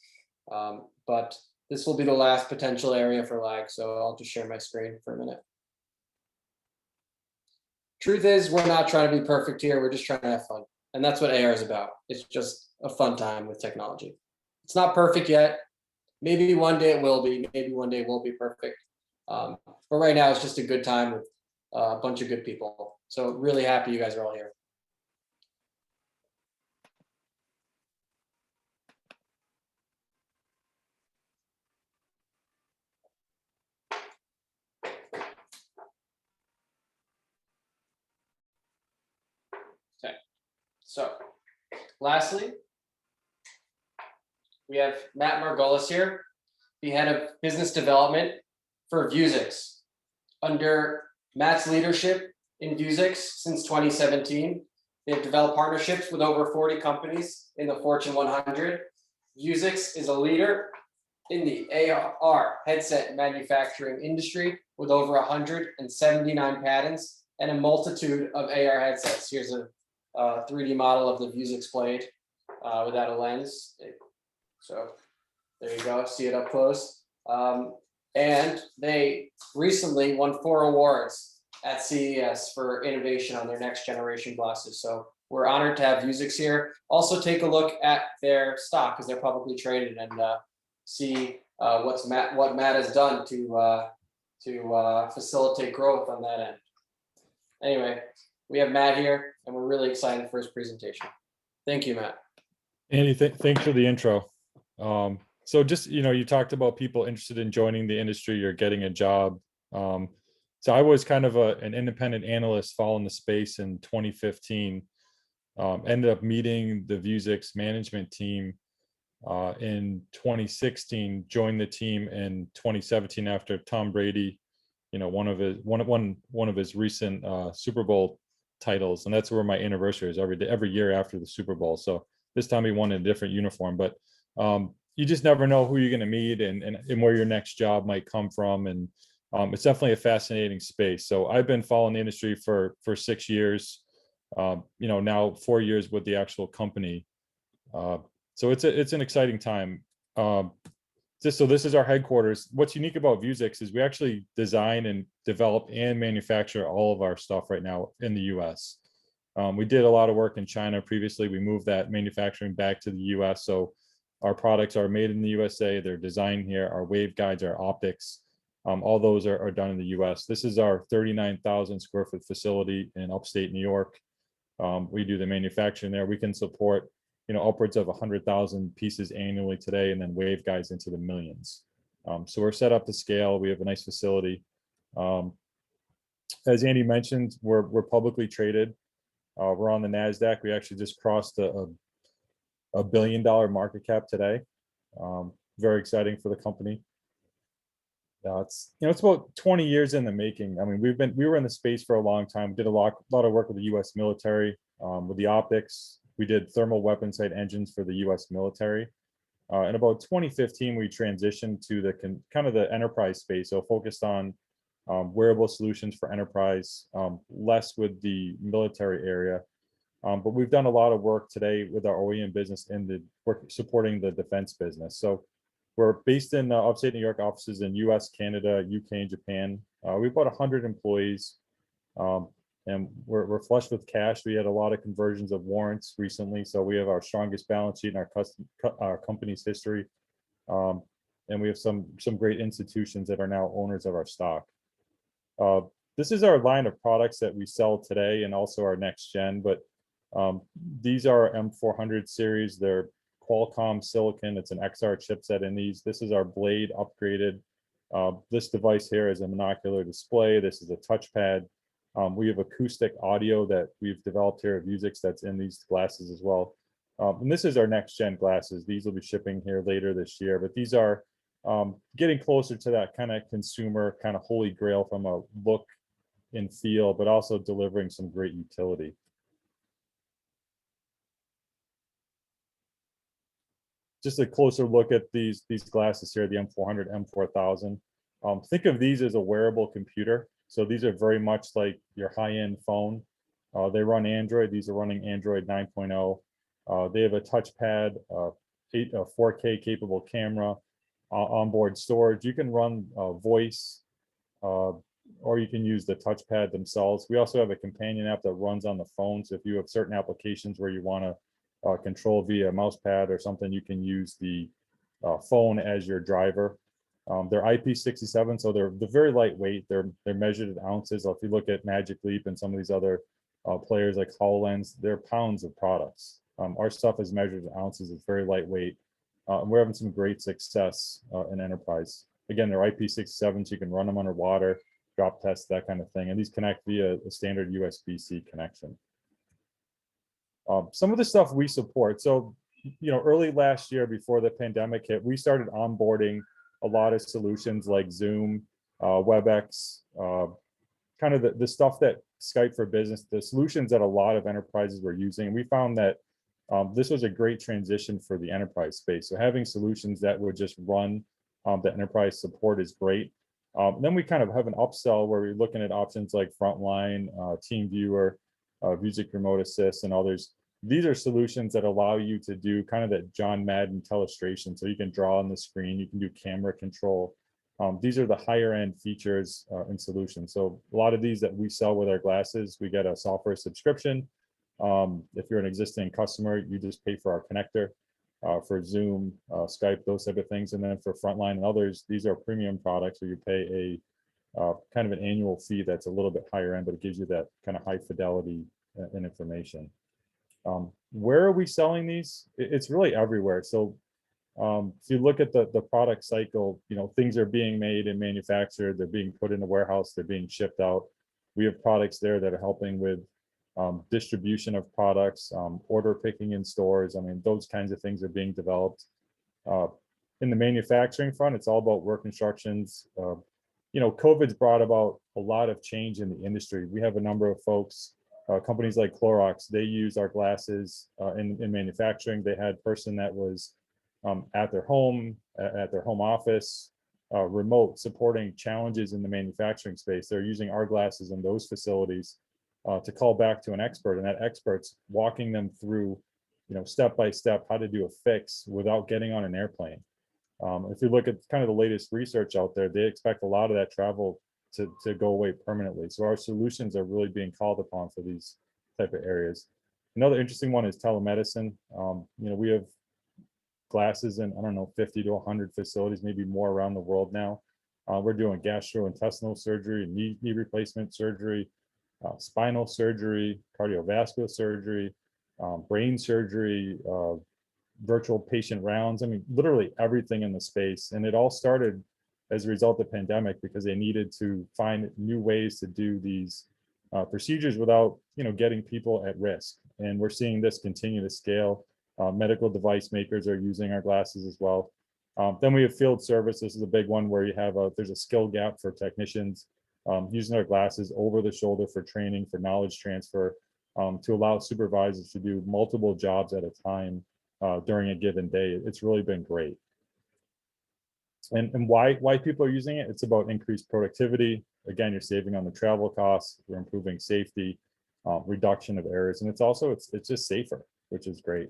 but this will be the last potential area for lag. So I'll just share my screen for a minute. Truth is, we're not trying to be perfect here. We're just trying to have fun. And that's what AR is about. It's just a fun time with technology. It's not perfect yet. Maybe one day it will be. Maybe one day it will be perfect. But right now, it's just a good time with a bunch of good people. So really happy you guys are all here. So lastly, we have Matt Margolis here, the head of business development for Vuzix. Under Matt's leadership in Vuzix since 2017, they've developed partnerships with over 40 companies in the Fortune 100. Vuzix is a leader in the AR headset manufacturing industry with over 179 patents and a multitude of AR headsets. Here's a 3D model of the Vuzix Blade without a lens. So there you go, see it up close. And they recently won 4 awards at CES for innovation on their next generation glasses. So we're honored to have Vuzix here. Also take a look at their stock because they're publicly traded and see what Matt has done to facilitate growth on that end. Anyway, we have Matt here and we're really excited for his presentation. Thank you, Matt. Andy, thanks for the intro. So just, you talked about people interested in joining the industry or getting a job. So I was kind of an independent analyst following the space in 2015. Ended up meeting the Vuzix management team in 2016, joined the team in 2017 after Tom Brady, one of his recent Super Bowl titles, and that's where my anniversary is every year after the Super Bowl. So this time he won in a different uniform, but you just never know who you're going to meet and where your next job might come from, and it's definitely a fascinating space. So I've been following the industry for 6 years, now 4 years with the actual company. So it's an exciting time. So this is our headquarters. What's unique about Vuzix is we actually design and develop and manufacture all of our stuff right now in the US. We did a lot of work in China previously. We moved that manufacturing back to the US. So our products are made in the USA. They're designed here. Our waveguides, our optics, all those are done in the US. This is our 39,000 square foot facility in upstate New York. We do the manufacturing there. We can support upwards of 100,000 pieces annually today, and then waveguides into the millions. So we're set up to scale. We have a nice facility. As Andy mentioned, we're publicly traded. We're on the NASDAQ. We actually just crossed a $1 billion market cap today. Very exciting for the company. It's about 20 years in the making. I mean, we were in the space for a long time. We did a lot of work with the U.S. military with the optics. We did thermal weapon sight engines for the U.S. military. In about 2015, we transitioned to the kind of the enterprise space, so focused on wearable solutions for enterprise, less with the military area. But we've done a lot of work today with our OEM business and supporting the defense business. So we're based in upstate New York, offices in US, Canada, UK, and Japan. We've about 100 employees, and we're flush with cash. We had a lot of conversions of warrants recently, so we have our strongest balance sheet in our company's history. And we have some great institutions that are now owners of our stock. This is our line of products that we sell today and also our next gen, but these are M400 series. They're Qualcomm silicon. It's an XR chipset in these. This is our Blade upgraded. This device here is a monocular display. This is a touchpad. We have acoustic audio that we've developed here at Vuzix that's in these glasses as well. And this is our next gen glasses. These will be shipping here later this year, but these are getting closer to that kind of consumer kind of holy grail from a look and feel, but also delivering some great utility. Just a closer look at these glasses here, the M400, M4000. Think of these as a wearable computer. So these are very much like your high-end phone. They run Android. These are running Android 9.0. They have a touchpad, a 4K capable camera, onboard storage. You can run voice, or you can use the touchpad themselves. We also have a companion app that runs on the phone. So if you have certain applications where you want to control via mouse pad or something, you can use the phone as your driver. They're IP67, so they're very lightweight. They're measured in ounces. So if you look at Magic Leap and some of these other players like HoloLens, they're pounds of products. Our stuff is measured in ounces. It's very lightweight. And we're having some great success in enterprise. Again, they're IP67, so you can run them underwater, drop test, that kind of thing. And these connect via a standard USB-C connection. Some of the stuff we support. So, early last year before the pandemic hit, we started onboarding a lot of solutions like Zoom, WebEx, kind of the stuff that Skype for Business, the solutions that a lot of enterprises were using. We found that this was a great transition for the enterprise space. So having solutions that would just run the enterprise support is great. Then we kind of have an upsell where we're looking at options like Frontline, TeamViewer, Vuzix Remote Assist, and others. These are solutions that allow you to do kind of that John Madden telestration. So you can draw on the screen, you can do camera control. These are the higher end features and solutions. So a lot of these that we sell with our glasses, we get a software subscription. If you're an existing customer, you just pay for our connector. For Zoom, Skype, those type of things. And then for Frontline and others, these are premium products where you pay a kind of an annual fee that's a little bit higher end, but it gives you that kind of high fidelity and information. Where are we selling these? It's really everywhere. So if you look at the product cycle, things are being made and manufactured, they're being put in the warehouse, they're being shipped out. We have products there that are helping with distribution of products, order picking in stores. I mean, those kinds of things are being developed. In the manufacturing front, it's all about work instructions. COVID's brought about a lot of change in the industry. We have a number of folks, companies like Clorox, they use our glasses in manufacturing. They had a person that was at their home office, remote, supporting challenges in the manufacturing space. They're using our glasses in those facilities to call back to an expert, and that expert's walking them through, step by step how to do a fix without getting on an airplane. If you look at kind of the latest research out there, they expect a lot of that travel to go away permanently. So our solutions are really being called upon for these type of areas. Another interesting one is telemedicine. We have glasses in, 50 to 100 facilities, maybe more around the world now. We're doing gastrointestinal surgery, knee replacement surgery, spinal surgery, cardiovascular surgery, brain surgery, virtual patient rounds. I mean, literally everything in the space. And it all started as a result of the pandemic because they needed to find new ways to do these procedures without, getting people at risk. And we're seeing this continue to scale. Medical device makers are using our glasses as well. Then we have field service. This is a big one where you have there's a skill gap for technicians. Using our glasses over the shoulder for training, for knowledge transfer, to allow supervisors to do multiple jobs at a time during a given day. It's really been great. And why people are using it? It's about increased productivity. Again, you're saving on the travel costs, you're improving safety, reduction of errors, and it's just safer, which is great.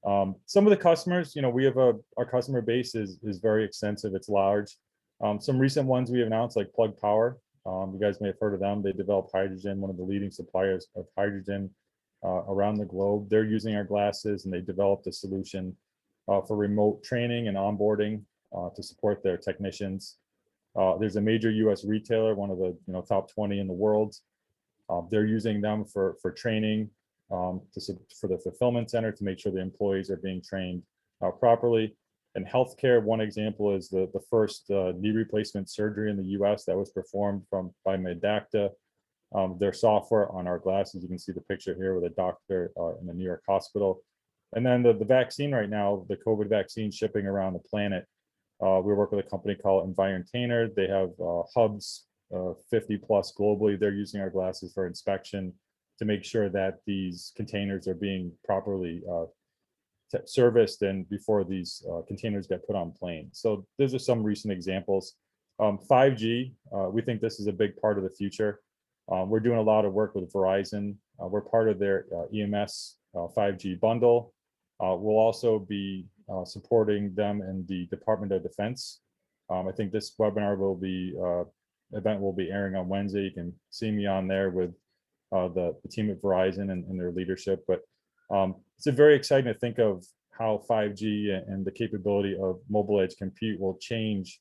Some of the customers, we have our customer base is very extensive. It's large. Some recent ones we have announced, like Plug Power. You guys may have heard of them. They develop hydrogen, one of the leading suppliers of hydrogen around the globe. They're using our glasses, and they developed a solution for remote training and onboarding to support their technicians. There's a major U.S. retailer, one of the top 20 in the world. They're using them for training, for the fulfillment center to make sure the employees are being trained properly. In healthcare, one example is the first knee replacement surgery in the U.S. that was performed by Medacta. Their software on our glasses, you can see the picture here with a doctor in the New York hospital. And then the vaccine right now, the COVID vaccine shipping around the planet. We work with a company called Environtainer. They have hubs, 50 plus globally. They're using our glasses for inspection to make sure that these containers are being properly serviced and before these containers get put on planes. So those are some recent examples. 5G, we think this is a big part of the future. We're doing a lot of work with Verizon. We're part of their EMS 5G bundle. We'll also be supporting them in the Department of Defense. I think this webinar event will be airing on Wednesday. You can see me on there with the team at Verizon and their leadership. But it's very exciting to think of how 5G and the capability of mobile edge compute will change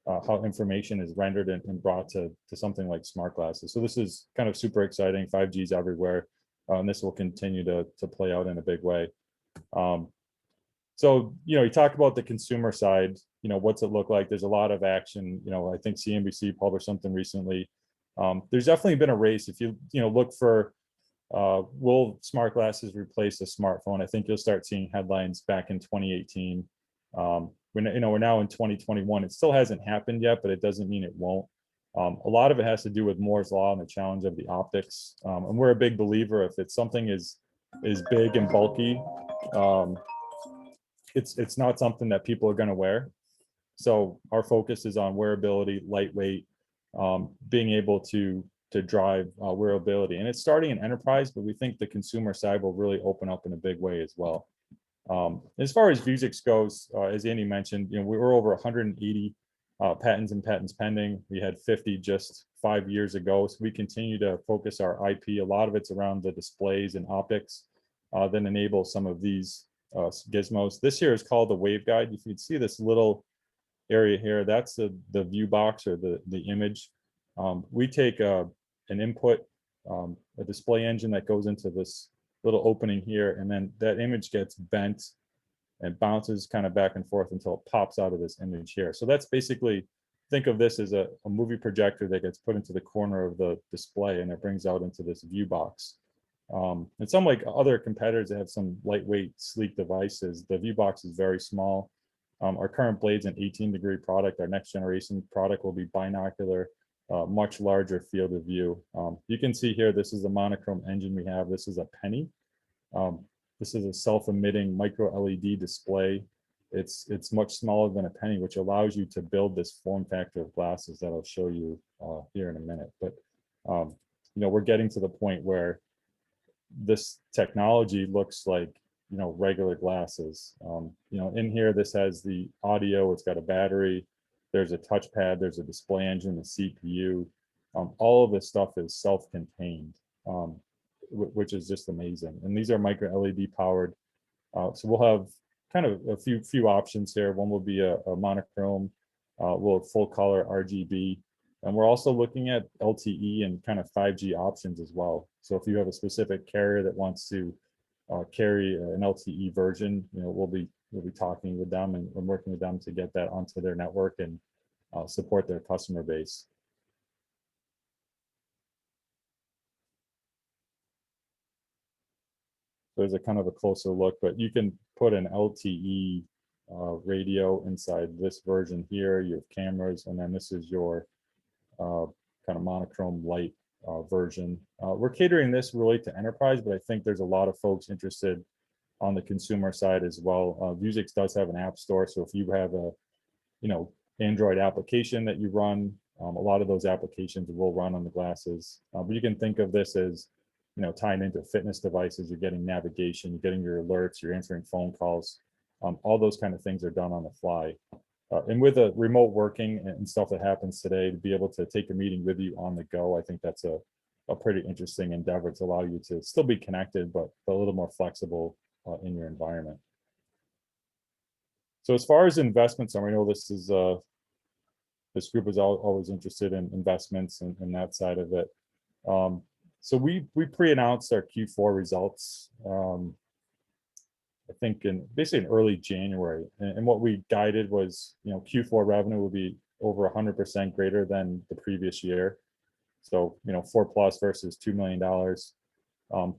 how information is rendered and brought to something like smart glasses. So this is kind of super exciting. 5G is everywhere, and this will continue to play out in a big way. So, you talk about the consumer side, what's it look like? There's a lot of action. I think CNBC published something recently. There's definitely been a race. If you look for will smart glasses replace a smartphone? I think you'll start seeing headlines back in 2018. We're now in 2021. It still hasn't happened yet, but it doesn't mean it won't. A lot of it has to do with Moore's law and the challenge of the optics. And we're a big believer if it's something is big and bulky, it's not something that people are going to wear. So our focus is on wearability, lightweight, being able to drive wearability. And it's starting in enterprise, but we think the consumer side will really open up in a big way as well. As far as Vuzix goes, as Andy mentioned, we were over 180 patents and patents pending. We had 50 just 5 years ago. So we continue to focus our IP. A lot of it's around the displays and optics that enable some of these gizmos. This here is called the waveguide. If you'd see this little area here, that's the view box or the image. We take an input, a display engine that goes into this little opening here, and then that image gets bent and bounces kind of back and forth until it pops out of this image here. So that's basically, think of this as a movie projector that gets put into the corner of the display and it brings out into this view box. And some like other competitors that have some lightweight, sleek devices, the view box is very small. Our current blade's an 18-degree product. Our next generation product will be binocular, much larger field of view. You can see here, this is the monochrome engine we have. This is a penny. This is a self-emitting micro LED display. It's much smaller than a penny, which allows you to build this form factor of glasses that I'll show you here in a minute. But we're getting to the point where this technology looks like regular glasses. In here, this has the audio. It's got a battery. There's a touchpad. There's a display engine, the CPU. All of this stuff is self-contained, which is just amazing. And these are micro LED powered. So we'll have kind of a few options here. One will be a monochrome. We'll have full color RGB. And we're also looking at LTE and kind of 5G options as well. So if you have a specific carrier that wants to carry an LTE version, we'll be talking with them and working with them to get that onto their network and support their customer base. There's a kind of a closer look, but you can put an LTE radio inside this version here. You have cameras, and then this is your kind of monochrome light version. We're catering this really to enterprise, but I think there's a lot of folks interested on the consumer side as well. Vuzix does have an app store, so if you have a Android application that you run, a lot of those applications will run on the glasses. But you can think of this as tying into fitness devices. You're getting navigation, you're getting your alerts, you're answering phone calls. All those kind of things are done on the fly. And with the remote working and stuff that happens today, to be able to take a meeting with you on the go, I think that's a pretty interesting endeavor to allow you to still be connected, but a little more flexible in your environment. So as far as investments, I know this is this group is always interested in investments and that side of it. So we pre-announced our Q4 results. I think basically in early January, and what we guided was Q4 revenue will be over 100% greater than the previous year. So 4+ versus $2 million.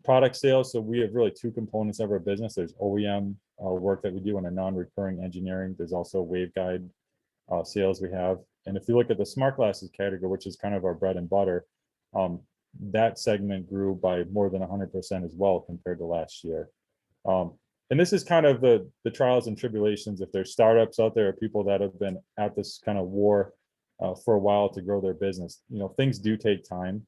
Product sales. So we have really two components of our business. There's OEM work that we do on a non-recurring engineering. There's also waveguide sales we have. And if you look at the smart glasses category, which is kind of our bread and butter, that segment grew by more than 100% as well compared to last year. And this is kind of the trials and tribulations. If there's startups out there, or people that have been at this kind of war for a while to grow their business, things do take time.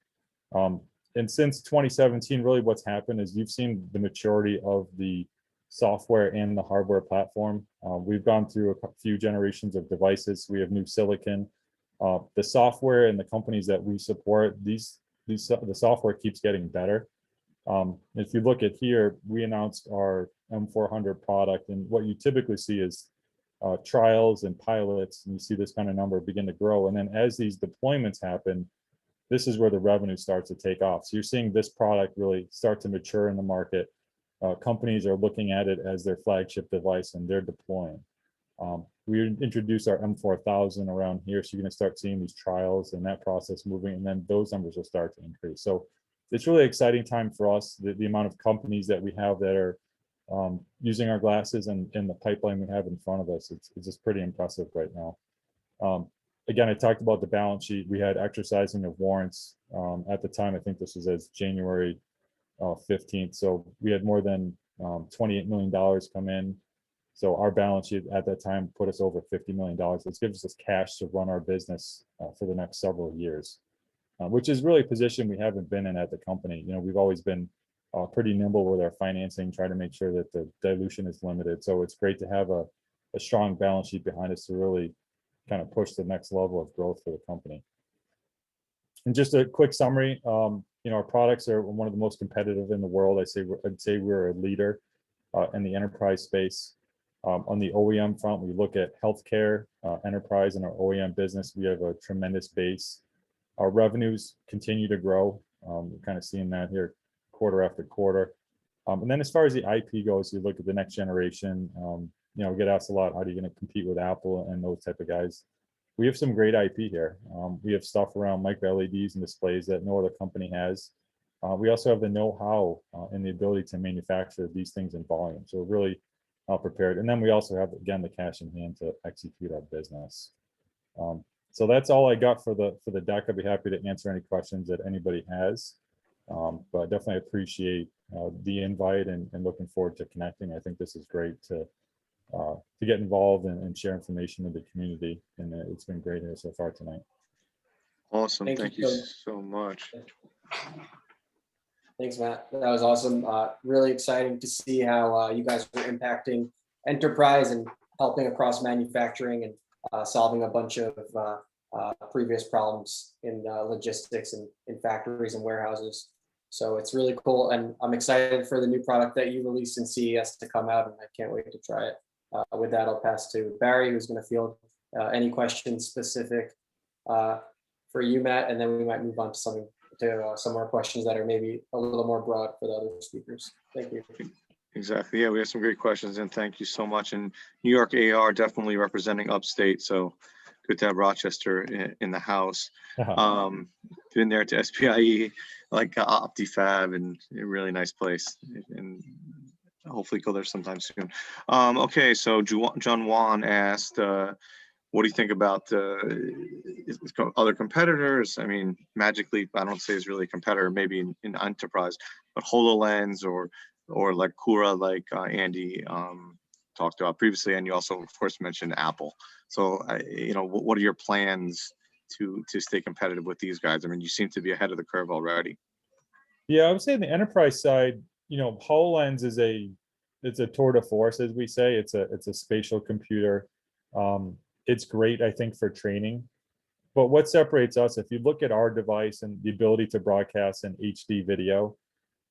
And since 2017, really what's happened is you've seen the maturity of the software and the hardware platform. We've gone through a few generations of devices. We have new silicon. The software and the companies that we support, the software keeps getting better. If you look at here, we announced our M400 product, and what you typically see is trials and pilots, and you see this kind of number begin to grow. And then as these deployments happen, this is where the revenue starts to take off. So you're seeing this product really start to mature in the market. Companies are looking at it as their flagship device, and they're deploying. We introduced our M4000 around here, so you're going to start seeing these trials and that process moving, and then those numbers will start to increase. So it's really exciting time for us. The amount of companies that we have that are using our glasses and the pipeline we have in front of us, it's just pretty impressive right now. Again, I talked about the balance sheet. We had exercising of warrants at the time. I think this was as January 15th. So we had more than $28 million come in. So our balance sheet at that time put us over $50 million. This gives us cash to run our business for the next several years, which is really a position we haven't been in at the company. You know, we've always been pretty nimble with our financing, try to make sure that the dilution is limited. So it's great to have a strong balance sheet behind us to really kind of push the next level of growth for the company. And just a quick summary, you know, our products are one of the most competitive in the world. I'd say we're a leader in the enterprise space. On the OEM front, we look at healthcare, enterprise, and our OEM business. We have a tremendous base. Our revenues continue to grow. We're kind of seeing that here quarter after quarter. And then as far as the IP goes, you look at the next generation, you know, we get asked a lot, how are you going to compete with Apple and those type of guys? We have some great IP here. We have stuff around micro LEDs and displays that no other company has. We also have the know-how and the ability to manufacture these things in volume. So we're really prepared. And then we also have, again, the cash in hand to execute our business. So that's all I got for the deck. I'd be happy to answer any questions that anybody has. But I definitely appreciate the invite and looking forward to connecting. I think this is great to get involved and share information with the community. And it's been great here so far tonight. Awesome. Thank you so much. Thanks, Matt. That was awesome. Really exciting to see how you guys are impacting enterprise and helping across manufacturing and solving a bunch of previous problems in logistics and in factories and warehouses. So it's really cool. And I'm excited for the new product that you released in CES to come out, and I can't wait to try it. With that, I'll pass to Barry, who's going to field any questions specific for you, Matt, and then we might move on to some more questions that are maybe a little more broad for the other speakers. Thank you. Exactly. Yeah, we have some great questions, and thank you so much. And New York AR definitely representing upstate, so good to have Rochester in the house. Been there to SPIE, like OptiFab, and a really nice place, and hopefully go there sometime soon. Okay, so John Wan asked, what do you think about other competitors? I mean, Magic Leap, I don't say is really a competitor, maybe in enterprise, but HoloLens or like Cura, like Andy talked about previously, and you also, of course, mentioned Apple. So, you know, what are your plans to stay competitive with these guys? I mean, you seem to be ahead of the curve already. Yeah, I would say on the enterprise side, you know, HoloLens is it's a tour de force, as we say. It's a spatial computer. It's great, I think, for training. But what separates us, if you look at our device and the ability to broadcast in HD video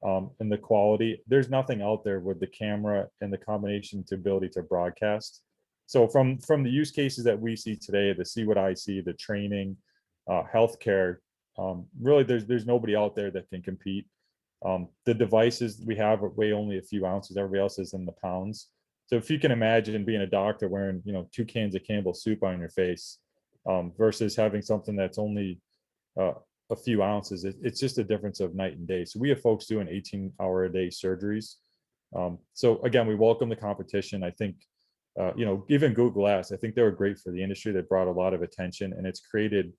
and the quality, there's nothing out there with the camera and the combination to ability to broadcast. So from the use cases that we see today, the see what I see, the training, healthcare, really there's nobody out there that can compete. The devices we have weigh only a few ounces. Everybody else is in the pounds. So if you can imagine being a doctor wearing, you know, 2 cans of Campbell's soup on your face versus having something that's only a few ounces, it's just a difference of night and day. So we have folks doing 18-hour-a-day surgeries. So again, we welcome the competition. I think, you know, even Google Glass, I think they were great for the industry. They brought a lot of attention, and it's created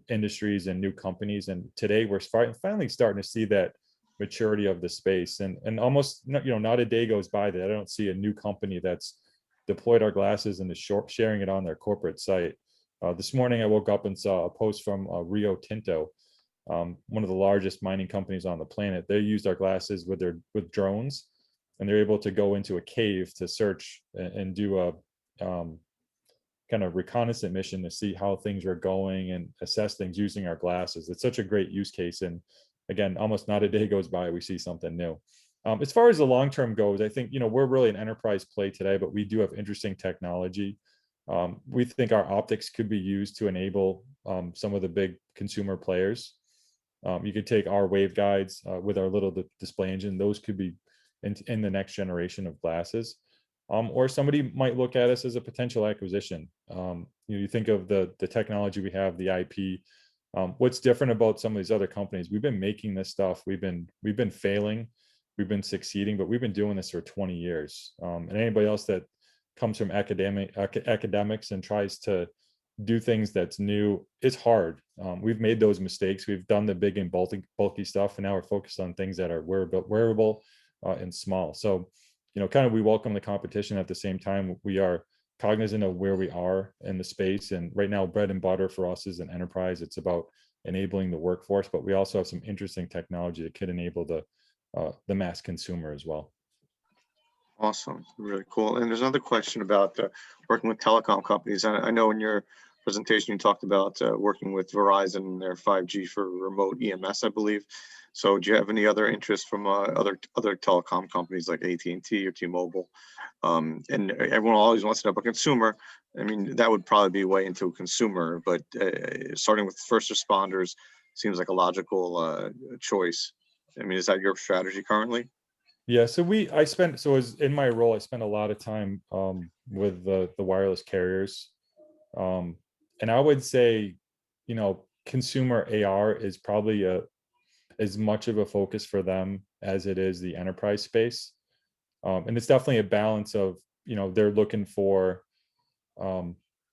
industries and new companies. And today we're finally starting to see that maturity of the space, and almost, you know, not a day goes by that I don't see a new company that's deployed our glasses and is sharing it on their corporate site. This morning I woke up and saw a post from Rio Tinto, one of the largest mining companies on the planet. They used our glasses with drones, and they're able to go into a cave to search and do a kind of reconnaissance mission to see how things are going and assess things using our glasses. It's such a great use case, and again, almost not a day goes by we see something new. As far as the long term goes, I think, you know, we're really an enterprise play today, but we do have interesting technology. We think our optics could be used to enable some of the big consumer players. You could take our waveguides with our little display engine; those could be in the next generation of glasses. Or somebody might look at us as a potential acquisition. You know, you think of the technology we have, the IP. What's different about some of these other companies? We've been making this stuff. We've been failing. We've been succeeding, but we've been doing this for 20 years. And anybody else that comes from academics and tries to do things that's new, it's hard. We've made those mistakes. We've done the big and bulky stuff, and now we're focused on things that are wearable and small. So, kind of we welcome the competition. At the same time, we are cognizant of where we are in the space. And right now, bread and butter for us is an enterprise. It's about enabling the workforce, but we also have some interesting technology that could enable the mass consumer as well. Awesome, really cool. And there's another question about working with telecom companies. I know in your presentation you talked about working with Verizon and their 5G for remote EMS, I believe. So do you have any other interest from other telecom companies like AT&T or T-Mobile? And everyone always wants to know about consumer. I mean, that would probably be way into consumer, but starting with first responders seems like a logical choice. I mean, is that your strategy currently? Yeah, so as in my role, I spent a lot of time with the wireless carriers. And I would say, consumer AR is probably as much of a focus for them as it is the enterprise space. And it's definitely a balance of, they're looking for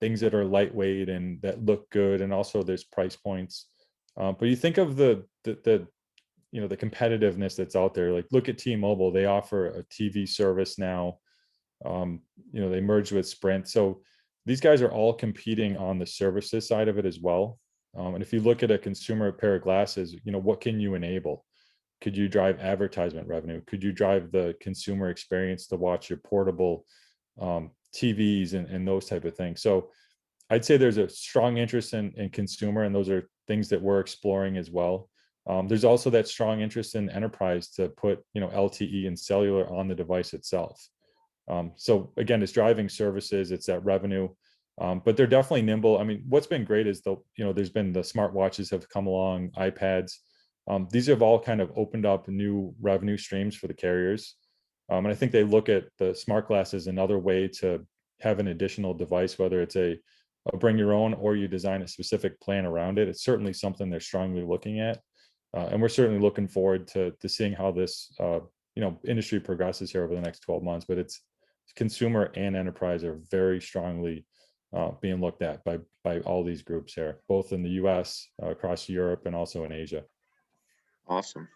things that are lightweight and that look good, and also there's price points. But you think of the competitiveness that's out there. Like, look at T-Mobile. They offer a TV service now. They merged with Sprint. So these guys are all competing on the services side of it as well. And if you look at a consumer pair of glasses, what can you enable? Could you drive advertisement revenue? Could you drive the consumer experience to watch your portable TVs and those type of things? So I'd say there's a strong interest in consumer, and those are things that we're exploring as well. There's also that strong interest in enterprise to put, LTE and cellular on the device itself. So again, it's driving services, it's that revenue, but they're definitely nimble. I mean, what's been great is there's been the smartwatches have come along, iPads. These have all kind of opened up new revenue streams for the carriers. And I think they look at the smart glass as another way to have an additional device, whether it's a bring your own or you design a specific plan around it. It's certainly something they're strongly looking at. And we're certainly looking forward to seeing how this industry progresses here over the next 12 months. But it's consumer and enterprise are very strongly being looked at by all these groups here, both in the US, across Europe, and also in Asia. Awesome.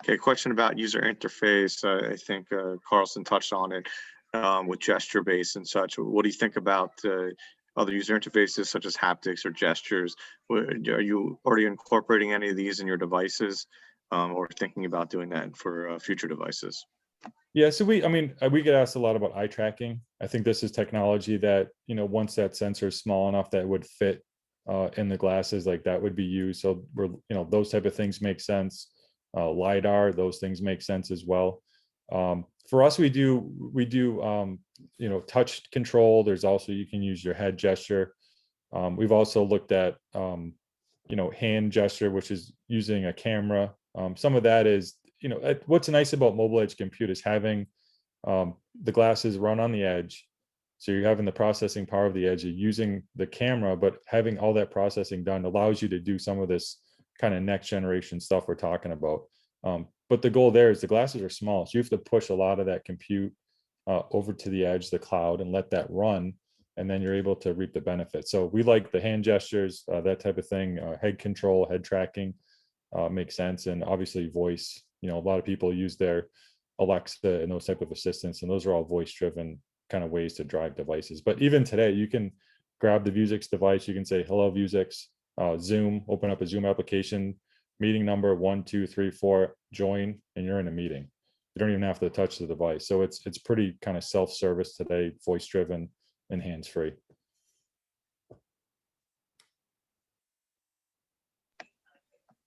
Okay, question about user interface. I think Carlson touched on it with gesture based and such. What do you think about other user interfaces such as haptics or gestures? Are you already incorporating any of these in your devices or thinking about doing that for future devices? Yeah, so we get asked a lot about eye tracking. I think this is technology that, once that sensor is small enough that would fit in the glasses, like that would be used. So we're, those type of things make sense. LiDAR, those things make sense as well. For us, we do touch control. There's also, you can use your head gesture. We've also looked at, hand gesture, which is using a camera. Some of that is, what's nice about mobile edge compute is having the glasses run on the edge. So you're having the processing power of the edge, you're using the camera, but having all that processing done allows you to do some of this kind of next generation stuff we're talking about. But the goal there is the glasses are small. So you have to push a lot of that compute over to the edge, the cloud, and let that run. And then you're able to reap the benefits. So we like the hand gestures, that type of thing, head control, head tracking makes sense. And obviously voice, a lot of people use their Alexa and those type of assistants, and those are all voice driven kind of ways to drive devices. But even today, you can grab the Vuzix device, you can say, hello, Vuzix, Zoom, open up a Zoom application, meeting number 1, 2, 3, 4, join, and you're in a meeting. You don't even have to touch the device. So it's pretty kind of self-service today, voice driven and hands-free.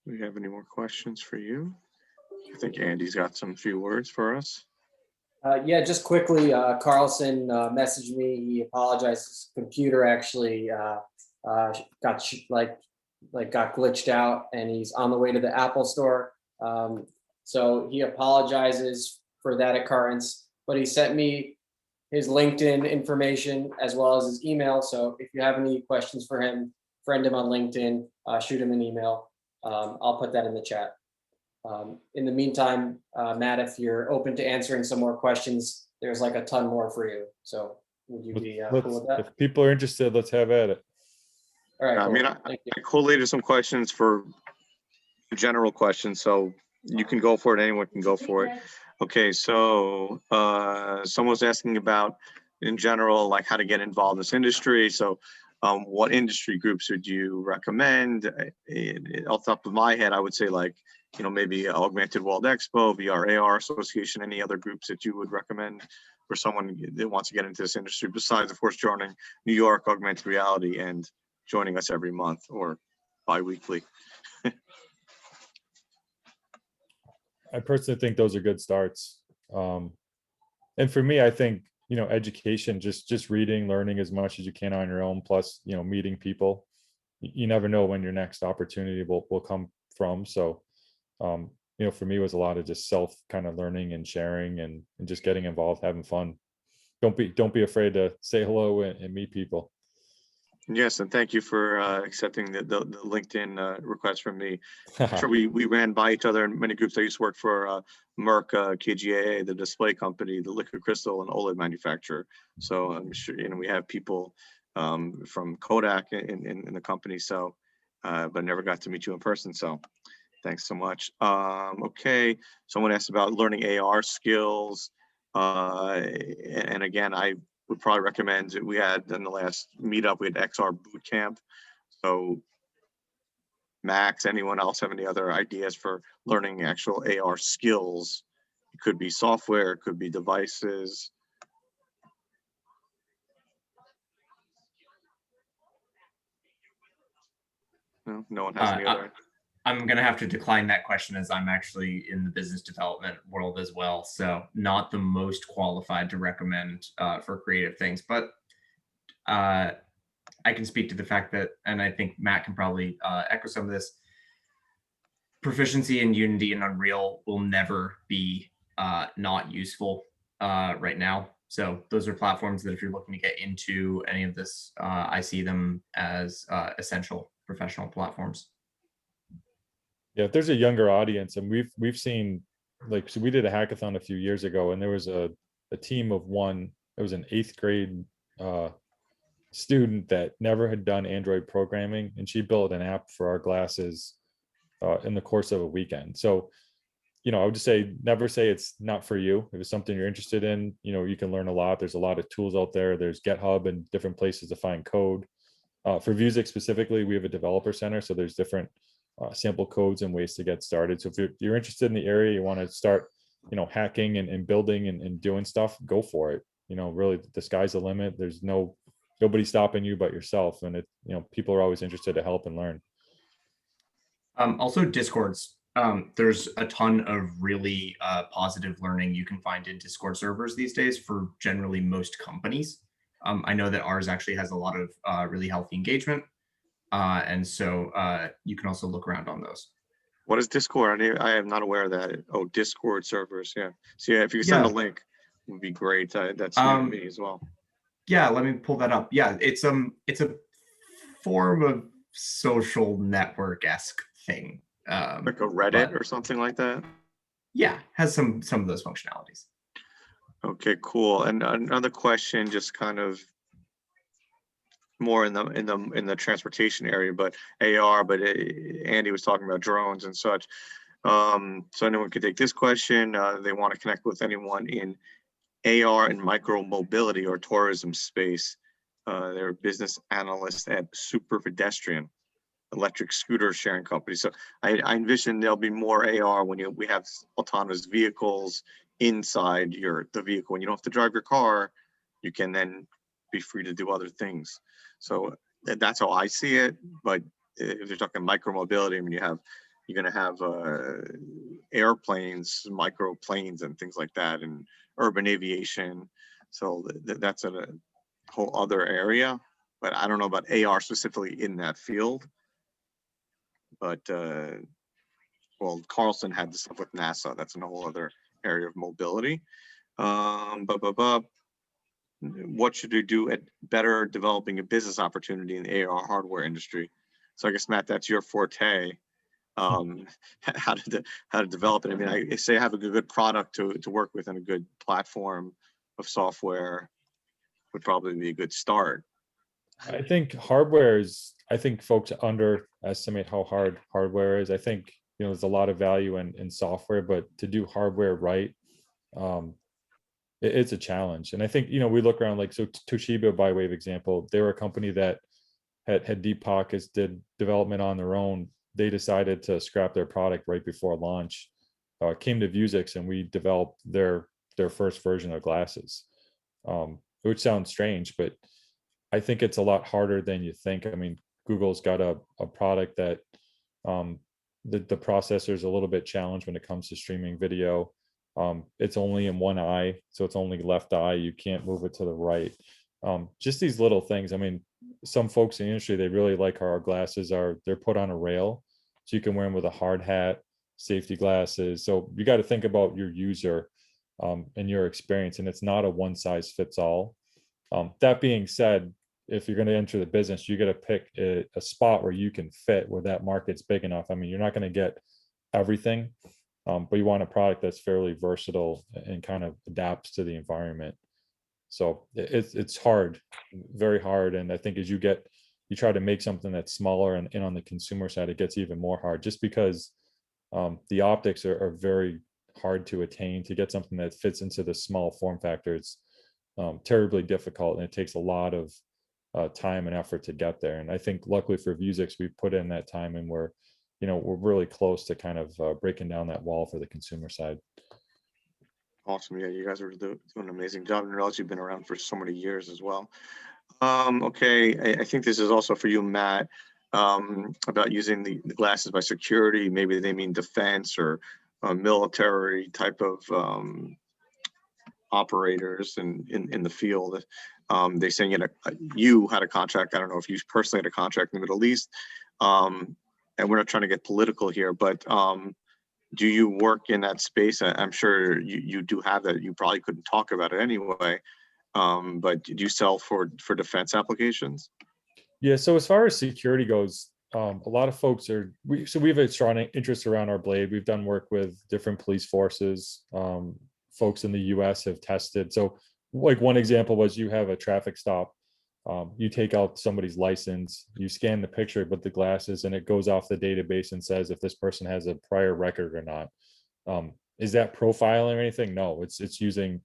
Do we have any more questions for you? I think Andy's got some few words for us. Yeah, just quickly, Carlson messaged me. He apologized. His computer actually got glitched out, and he's on the way to the Apple store. So he apologizes for that occurrence, but he sent me his LinkedIn information as well as his email. So if you have any questions for him, friend him on LinkedIn, shoot him an email. I'll put that in the chat. In the meantime, Matt, if you're open to answering some more questions, there's like a ton more for you. So would you be cool with that? If people are interested, let's have at it. All right. I Cool. mean, Thank you. I collated some questions for general questions, so you can go for it. Anyone can go for it. Okay, so someone's asking about, in general, like how to get involved in this industry. So what industry groups would you recommend? Off the top of my head, I would say like, maybe Augmented World Expo, VR AR Association, any other groups that you would recommend for someone that wants to get into this industry, besides, of course, joining New York Augmented Reality and joining us every month or bi-weekly. I personally think those are good starts. And for me, I think, education, just reading, learning as much as you can on your own, plus, meeting people. You never know when your next opportunity will come from. So, for me, it was a lot of just self kind of learning and sharing and just getting involved, having fun. Don't be afraid to say hello and meet people. Yes, and thank you for accepting the LinkedIn request from me. I'm sure we ran by each other in many groups. I used to work for Merck, KGaA, the display company, the liquid crystal and OLED manufacturer. So I'm sure we have people from Kodak in the company. So, but never got to meet you in person. So, thanks so much. Okay, someone asked about learning AR skills, and again, I would probably recommend, we had in the last meetup, we had XR boot camp. So Max, anyone else have any other ideas for learning actual AR skills? It could be software, it could be devices. No one has any other. I'm going to have to decline that question, as I'm actually in the business development world as well. So not the most qualified to recommend for creative things, but I can speak to the fact that, and I think Matt can probably echo some of this, proficiency in Unity and Unreal will never be not useful right now. So those are platforms that if you're looking to get into any of this, I see them as essential professional platforms. Yeah, if there's a younger audience, and we've seen, like, so we did a hackathon a few years ago, and there was a team of one. It was an 8th grade student that never had done Android programming, and she built an app for our glasses in the course of a weekend. So, I would just say, never say it's not for you. If it's something you're interested in, you can learn a lot. There's a lot of tools out there. There's GitHub and different places to find code. For Vuzix specifically, we have a developer center, so there's different sample codes and ways to get started. So if you're interested in the area, you want to start, hacking and building and doing stuff, go for it. Really, the sky's the limit. There's nobody stopping you but yourself. And people are always interested to help and learn. Also Discords. There's a ton of really positive learning you can find in Discord servers these days for generally most companies. I know that ours actually has a lot of really healthy engagement. And so you can also look around on those. What is Discord? I am not aware of that. Oh, Discord servers. Yeah. So yeah, if you send a link, it would be great. That's new to me as well. Yeah, let me pull that up. Yeah, it's a form of social network-esque thing. Like a Reddit or something like that. Yeah, has some of those functionalities. Okay, cool. And another question, just kind of more in the transportation area, but AR, but Andy was talking about drones and such. So anyone could take this question. They want to connect with anyone in AR and micro mobility or tourism space. They're a business analyst at Super Pedestrian, electric scooter sharing company. So I envision there'll be more AR when we have autonomous vehicles inside the vehicle. When you don't have to drive your car, you can then be free to do other things. So that's how I see it. But if you're talking micro mobility, I mean, you're going to have airplanes, micro planes, and things like that, and urban aviation. So that's a whole other area. But I don't know about AR specifically in that field. But well, Carlson had this stuff with NASA. That's a whole other area of mobility. what should we do at better developing a business opportunity in the AR hardware industry? So I guess, Matt, that's your forte. How to develop it. I mean, I say have a good product to work with and a good platform of software would probably be a good start. I think hardware is, I think folks underestimate how hard hardware is. I think, there's a lot of value in software, but to do hardware right, it's a challenge. And I think, we look around, like, so Toshiba, by way of example, they were a company that had deep pockets, did development on their own. They decided to scrap their product right before launch. Came to Vuzix, and we developed their first version of glasses, which sounds strange, but I think it's a lot harder than you think. I mean, Google's got a product that the processor is a little bit challenged when it comes to streaming video. It's only in one eye, so it's only left eye. You can't move it to the right. Just these little things. I mean, some folks in the industry, they really like how our glasses they're put on a rail, so you can wear them with a hard hat, safety glasses. So you got to think about your user and your experience, and it's not a one size fits all. That being said, if you're going to enter the business, you got to pick a spot where you can fit, where that market's big enough. I mean, you're not going to get everything, but you want a product that's fairly versatile and kind of adapts to the environment. So it's hard, very hard. And I think as you try to make something that's smaller, and on the consumer side, it gets even more hard, just because the optics are very hard to attain. To get something that fits into the small form factor, it's terribly difficult, and it takes a lot of time and effort to get there. And I think luckily for Vuzix, we've put in that time, and we're really close to kind of breaking down that wall for the consumer side. Awesome. Yeah, you guys are doing an amazing job, and realize you've been around for so many years as well. Okay, I think this is also for you, Matt, about using the glasses by security. Maybe they mean defense or military type of operators in the field. They saying you had a contract. I don't know if you personally had a contract in the Middle East. And we're not trying to get political here, but do you work in that space? I'm sure you do have that. You probably couldn't talk about it anyway. But do you sell for defense applications? Yeah. So as far as security goes, a lot of folks we have a strong interest around our blade. We've done work with different police forces. Folks in the US have tested. So like one example was, you have a traffic stop. You take out somebody's license, you scan the picture with the glasses, and it goes off the database and says if this person has a prior record or not. Is that profiling or anything? No, it's using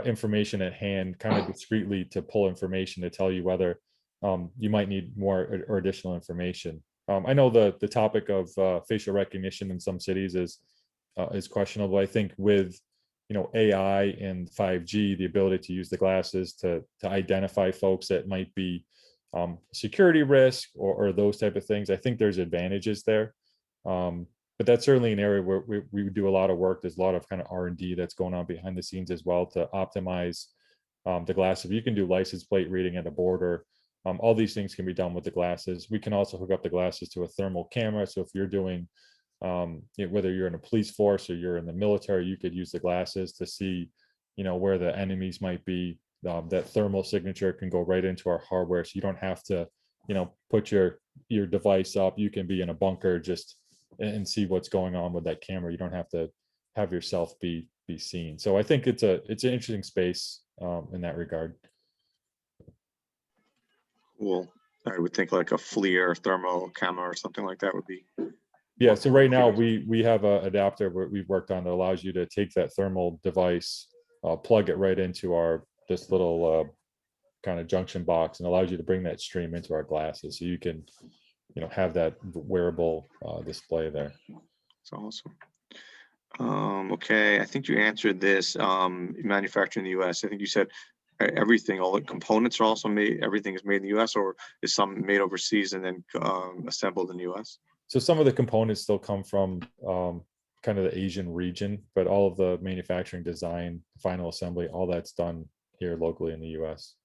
information at hand, kind of discreetly, to pull information to tell you whether you might need more or additional information. I know the topic of facial recognition in some cities is questionable. I think with AI and 5G, the ability to use the glasses to identify folks that might be security risk or those type of things, I think there's advantages there. But that's certainly an area where we do a lot of work. There's a lot of kind of R&D that's going on behind the scenes as well to optimize the glasses. You can do license plate reading at a border. All these things can be done with the glasses. We can also hook up the glasses to a thermal camera. So if you're doing, whether you're in a police force or you're in the military, you could use the glasses to see, where the enemies might be. That thermal signature can go right into our hardware. So you don't have to, put your device up. You can be in a bunker and see what's going on with that camera. You don't have to have yourself be seen. So I think it's an interesting space in that regard. Cool. I would think like a FLIR thermal camera or something like that would be. Yeah. So right now we have an adapter we've worked on that allows you to take that thermal device, plug it right into this little kind of junction box, and allows you to bring that stream into our glasses, so you can have that wearable display there. That's awesome. Okay, I think you answered this. Manufacturing in the U.S. I think you said everything, all the components are also made. Everything is made in the U.S., or is some made overseas and then assembled in the U.S.? So some of the components still come from kind of the Asian region, but all of the manufacturing, design, final assembly, all that's done here locally in the U.S.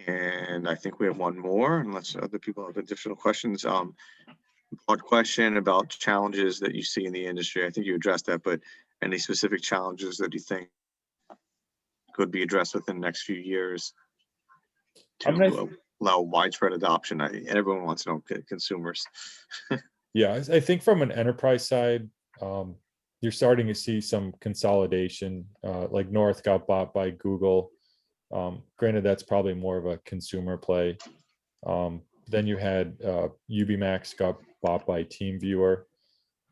And I think we have one more, unless other people have additional questions. Broad question about challenges that you see in the industry. I think you addressed that, but any specific challenges that you think? could be addressed within the next few years I'm gonna- to allow widespread adoption. Everyone wants to know, consumers. Yeah, I think from an enterprise side, you're starting to see some consolidation. Like North got bought by Google. Granted, that's probably more of a consumer play. Then you had UBMax got bought by TeamViewer.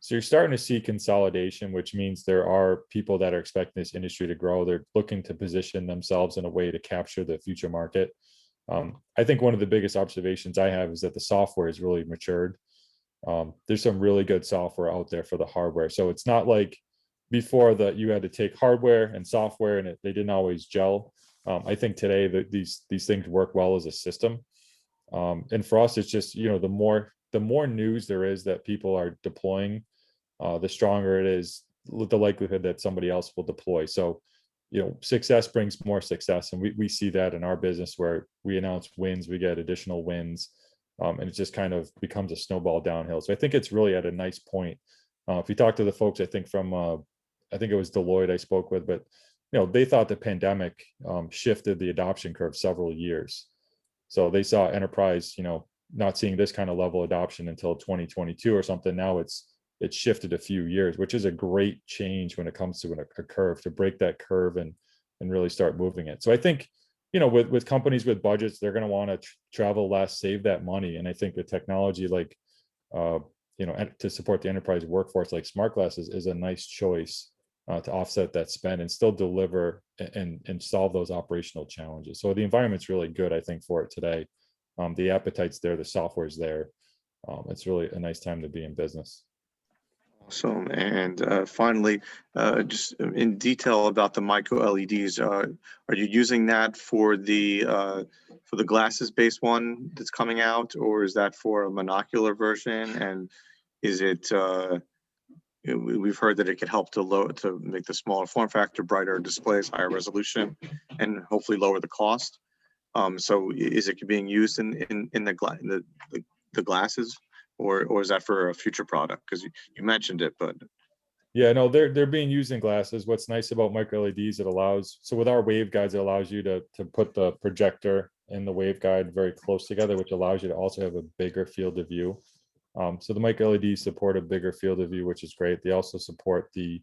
So you're starting to see consolidation, which means there are people that are expecting this industry to grow. They're looking to position themselves in a way to capture the future market. I think one of the biggest observations I have is that the software has really matured. There's some really good software out there for the hardware. So it's not like before that you had to take hardware and software and they didn't always gel. I think today that these things work well as a system. And for us, it's just, the more news there is that people are deploying, the stronger it is the likelihood that somebody else will deploy. So, success brings more success. And we see that in our business where we announce wins, we get additional wins. And it just kind of becomes a snowball downhill. So I think it's really at a nice point. If you talk to the folks, I think from, I think it was Deloitte I spoke with, but, they thought the pandemic shifted the adoption curve several years. So they saw enterprise, not seeing this kind of level adoption until 2022 or something. Now it's shifted a few years, which is a great change when it comes to a curve, to break that curve and really start moving it. So I think, with companies with budgets, they're going to want to travel less, save that money. And I think the technology like, to support the enterprise workforce like smart glasses is a nice choice to offset that spend and still deliver and solve those operational challenges. So the environment's really good, I think, for it today. The appetite's there, the software's there. It's really a nice time to be in business. Awesome. And finally, just in detail about the micro LEDs, are you using that for the glasses-based one that's coming out, or is that for a monocular version? And is it? We've heard that it could help to make the smaller form factor, brighter displays, higher resolution, and hopefully lower the cost. So is it being used in the glasses? Or is that for a future product? Because you mentioned it, but yeah, no, they're being used in glasses. What's nice about micro LEDs, it allows, so with our waveguides, it allows you to put the projector and the waveguide very close together, which allows you to also have a bigger field of view. So the micro LEDs support a bigger field of view, which is great. They also support the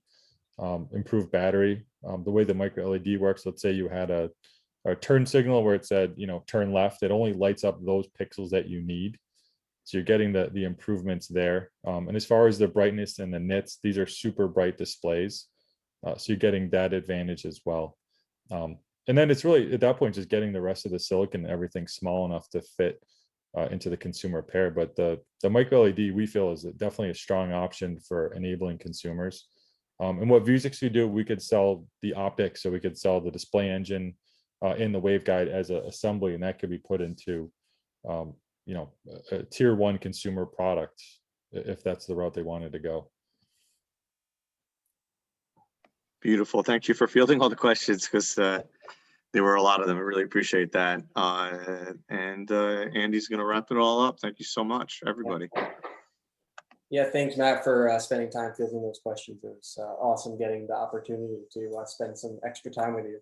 improved battery. The way the micro LED works, let's say you had a turn signal where it said, turn left, it only lights up those pixels that you need. So you're getting the improvements there. And as far as the brightness and the nits, these are super bright displays. So you're getting that advantage as well. And then it's really, at that point, just getting the rest of the silicon and everything small enough to fit into the consumer pair. But the micro LED, we feel, is definitely a strong option for enabling consumers. And what Vuzix could do, we could sell the optics, so we could sell the display engine in the waveguide as an assembly, and that could be put into a tier one consumer product if that's the route they wanted to go. beautiful. Thank you for fielding all the questions, because there were a lot of them. I really appreciate that. And Andy's going to wrap it all up. Thank you so much, everybody. Yeah, thanks, Matt, for spending time fielding those questions. It was awesome getting the opportunity to spend some extra time with you.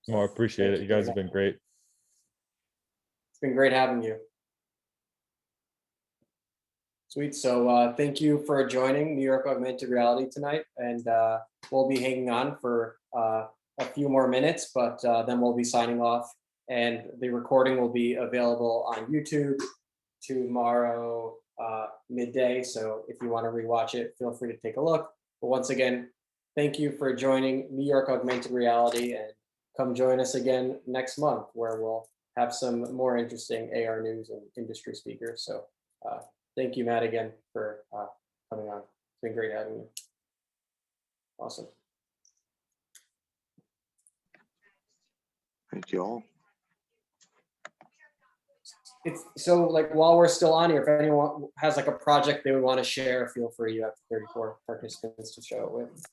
Oh, I appreciate it. You guys have been great. It's been great having you. Sweet. So thank you for joining New York Augmented Reality tonight. And we'll be hanging on for a few more minutes, but then we'll be signing off. And the recording will be available on YouTube tomorrow midday. So if you want to rewatch it, feel free to take a look. But once again, thank you for joining New York Augmented Reality, and come join us again next month, where we'll have some more interesting AR news and industry speakers. So thank you, Matt, again for coming on. It's been great having you. Awesome. Thank you all. It's so, like, while we're still on here, if anyone has like a project they would want to share, feel free. You have 34 participants to show it with.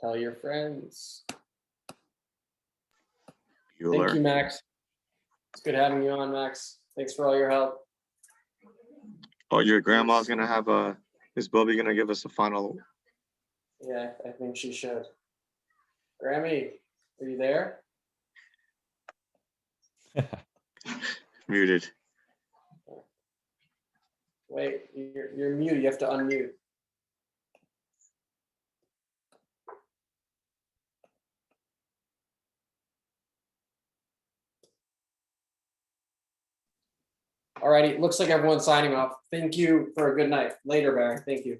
Tell your friends. Bueller. Thank you, Max. It's good having you on, Max. Thanks for all your help. Oh, your grandma's gonna have is Bubby gonna give us a final? Yeah, I think she should. Grammy, are you there? Muted. Wait, you're mute. You have to unmute. Alrighty, looks like everyone's signing off. Thank you for a good night. Later, Barry. Thank you.